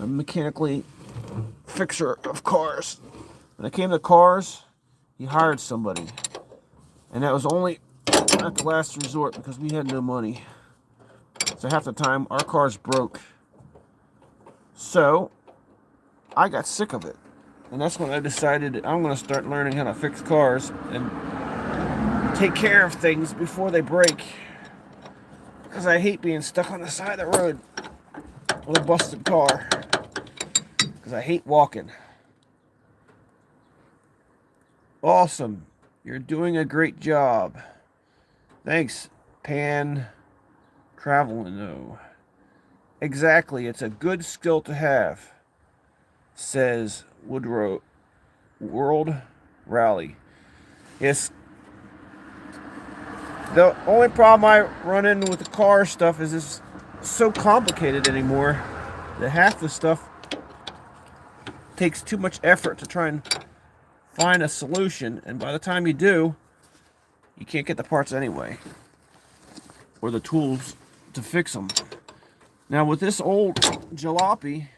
a mechanically fixer of cars. When it came to cars, he hired somebody. And that was only at the last resort because we had no money. So half the time, our cars broke. So, I got sick of it. And that's when I decided I'm going to start learning how to fix cars and take care of things before they break. Because I hate being stuck on the side of the road with a busted car. Because I hate walking. Awesome. You're doing a great job. Thanks, Pan Traveling, though. Exactly. It's a good skill to have, says Woodrow World Rally. Yes. The only problem I run into with the car stuff is it's so complicated anymore that half the stuff takes too much effort to try and find a solution, and by the time you do, you can't get the parts anyway, or the tools to fix them. Now with this old jalopy,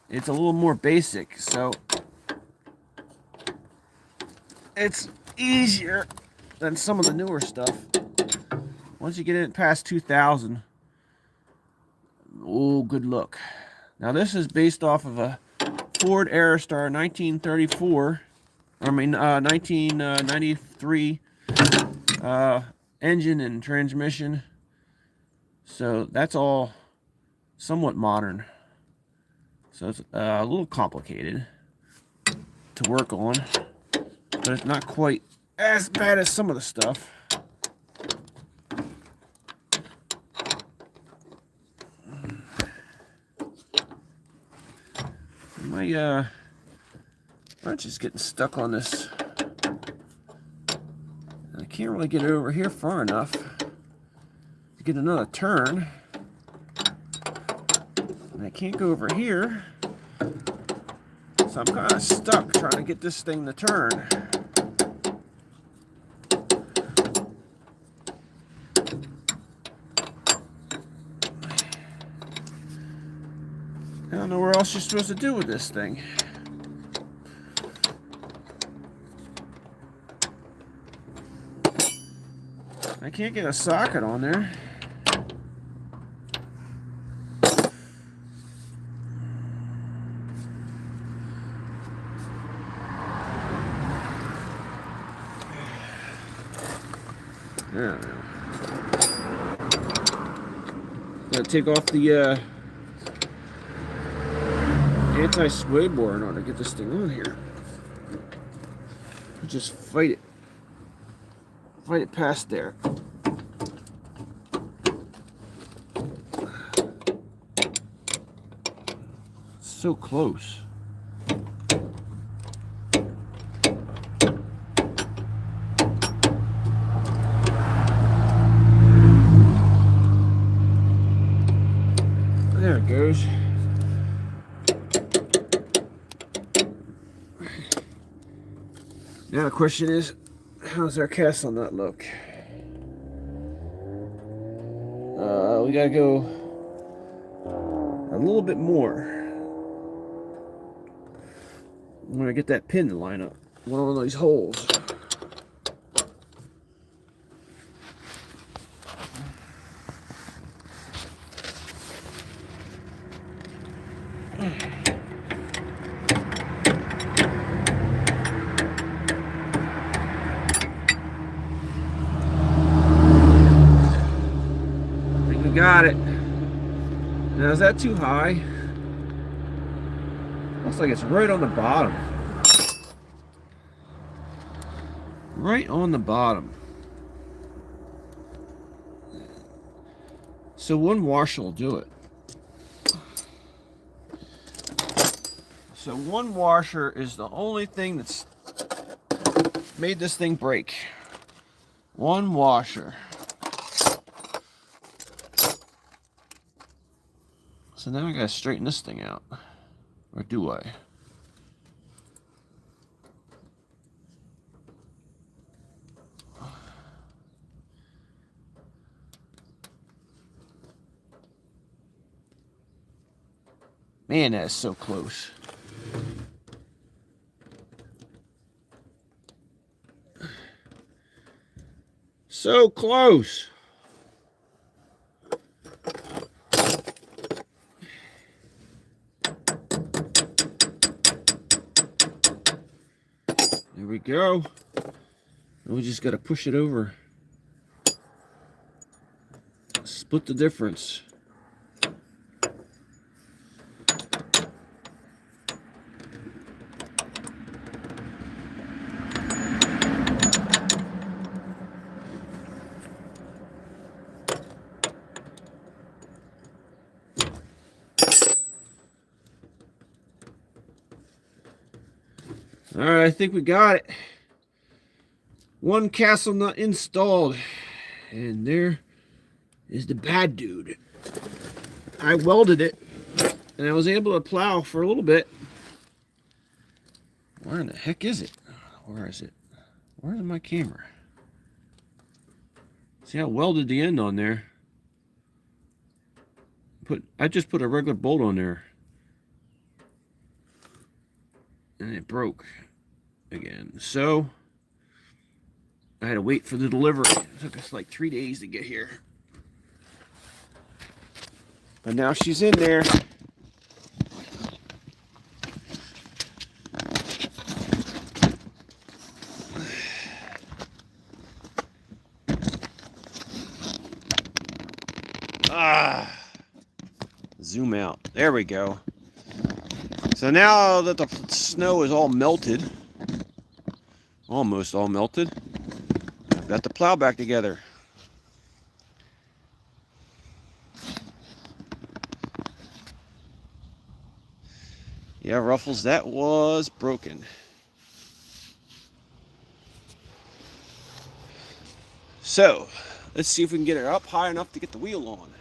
it's a little more basic, so it's easier than some of the newer stuff. Once you get it past 2000, oh, good luck. Now this is based off of a Ford Aerostar 1934. 1993 engine and transmission. So that's all somewhat modern. So it's a little complicated to work on, but it's not quite as bad as some of the stuff. My wrench is getting stuck on this. I can't really get it over here far enough to get another turn. And I can't go over here. So I'm kind of stuck trying to get this thing to turn. I don't know where else you're supposed to do with this thing. I can't get a socket on there. There we go. Gotta take off the anti-sway bar in order to get this thing on here. Just fight it. Fight it past there. So close. There it goes. Now the question is, how's our cast on that look? We gotta go a little bit more. I'm gonna get that pin to line up one of these holes. Got it. Now, is that too high? Looks like it's right on the bottom. Right on the bottom. So one washer will do it. So one washer is the only thing that's made this thing break. One washer. So now I gotta straighten this thing out. Or do I? Man, that's so close. So close. There we go. And we just got to push it over. Split the difference. All right, I think we got it. One castle nut installed. And there is the bad dude. I welded it, and I was able to plow for a little bit. Where in the heck is it? Where is it? Where's my camera? See, I welded the end on there. I just put a regular bolt on there. And it broke again. So I had to wait for the delivery. It took us like 3 days to get here. But now she's in there. Zoom out. There we go. So now that the snow is all melted, almost all melted, got the plow back together. Yeah, Ruffles, that was broken. So, let's see if we can get it up high enough to get the wheel on.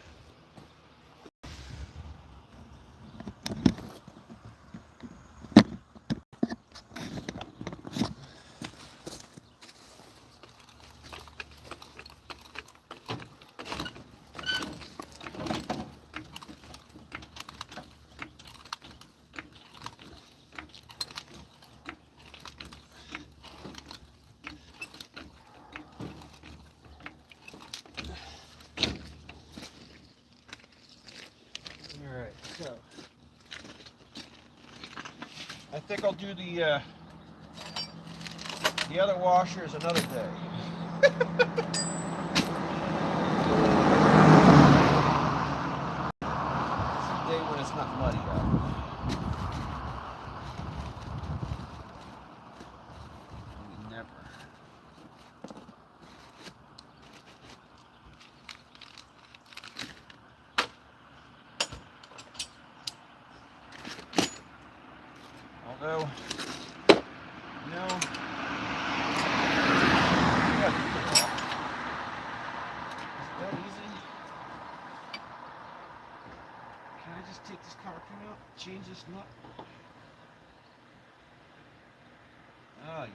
So, I think I'll do the other washers another day. It's a day when it's not muddy out. Never. Although, no. Is that easy? Can I just take this cotter pin out, change this nut? Oh, yeah.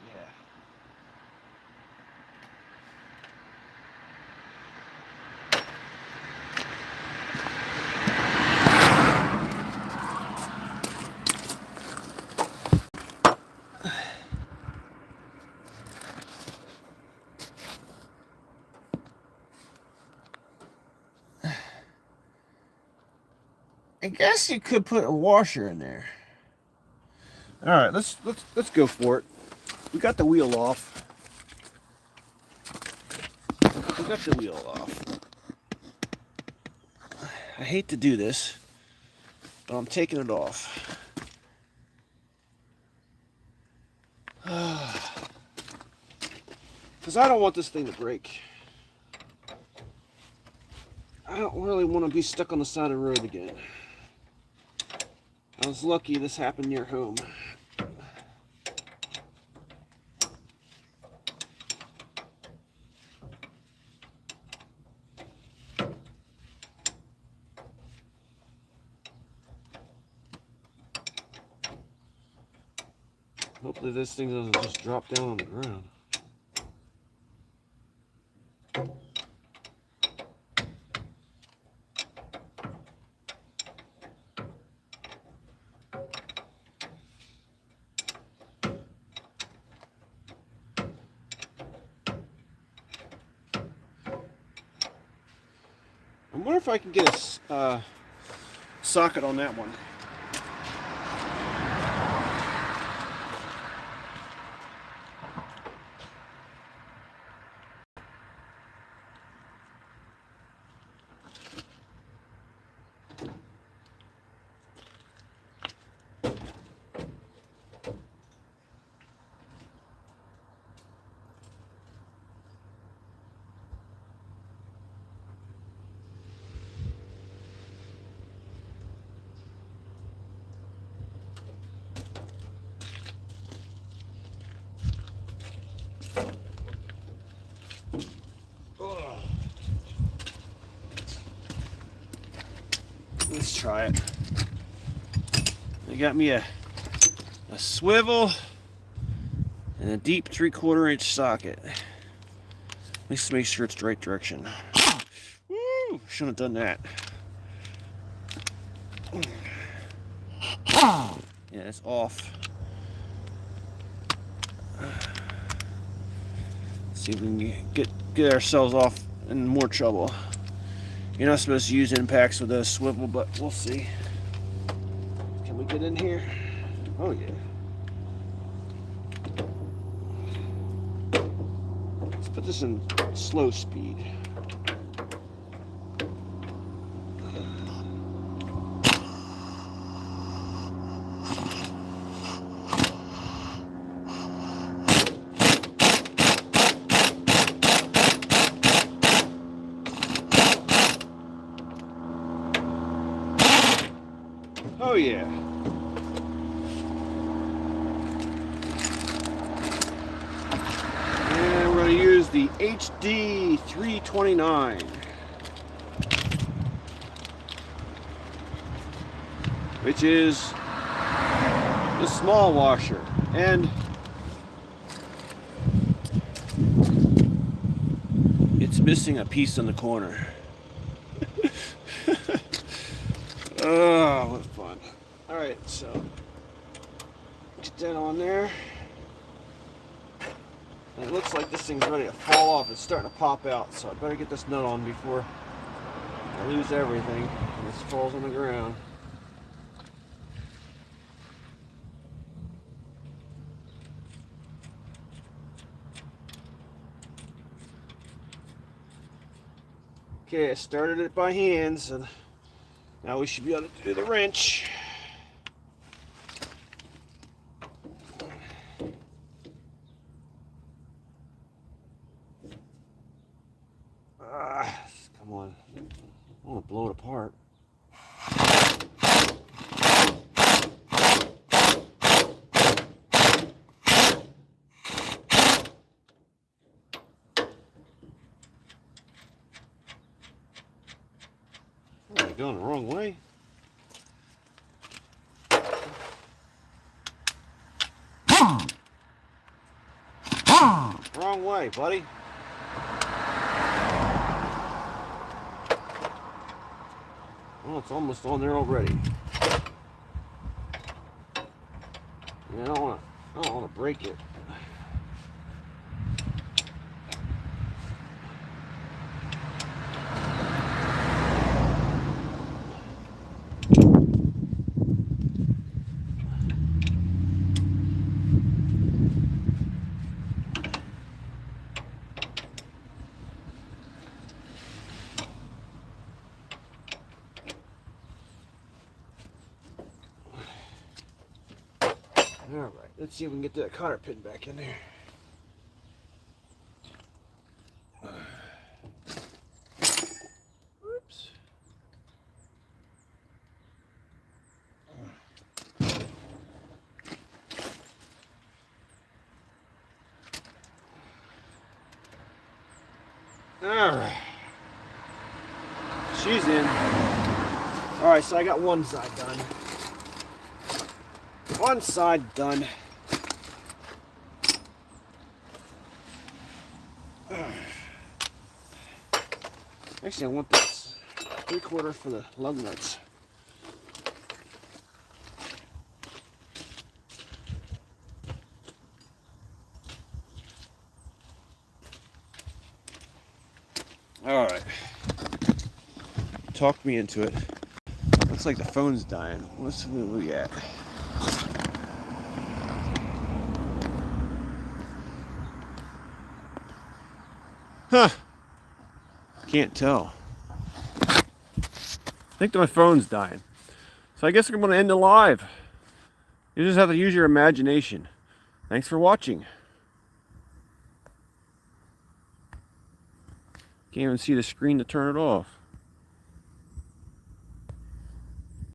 I guess you could put a washer in there. All right, let's go for it. We got the wheel off. We got the wheel off. I hate to do this, but I'm taking it off. Because I don't want this thing to break. I don't really want to be stuck on the side of the road again. I was lucky this happened near home. Hopefully this thing doesn't just drop down on the ground. I wonder if I can get a socket on that one. Let's try it. They got me a swivel and a deep 3/4 inch socket. At least make sure it's the right direction. Woo! Shouldn't have done that. Yeah, it's off. Let's see if we can get ourselves off in more trouble. You're not supposed to use impacts with a swivel, but we'll see. Can we get in here? Oh yeah. Let's put this in slow speed. Oh yeah. And we're going to use the HD 329, which is the small washer, and it's missing a piece in the corner. Oh, what fun. Alright, so get that on there. And it looks like this thing's ready to fall off. It's starting to pop out, so I better get this nut on before I lose everything and this falls on the ground. Okay, I started it by hands, and now we should be able to do the wrench. Come on. I want to blow it apart. Oh, I'm going the wrong way. Wrong way, buddy. Well, it's almost on there already. Yeah, I don't want to break it. Alright, let's see if we can get that cotter pin back in there. Oops. Alright. She's in. Alright, so I got one side done. One side done. Actually, I want this 3/4 for the lug nuts. Alright. Talk me into it. Looks like the phone's dying. What's we at? Huh. Can't tell. I think that my phone's dying. So I guess I'm going to end the live. You just have to use your imagination. Thanks for watching. Can't even see the screen to turn it off.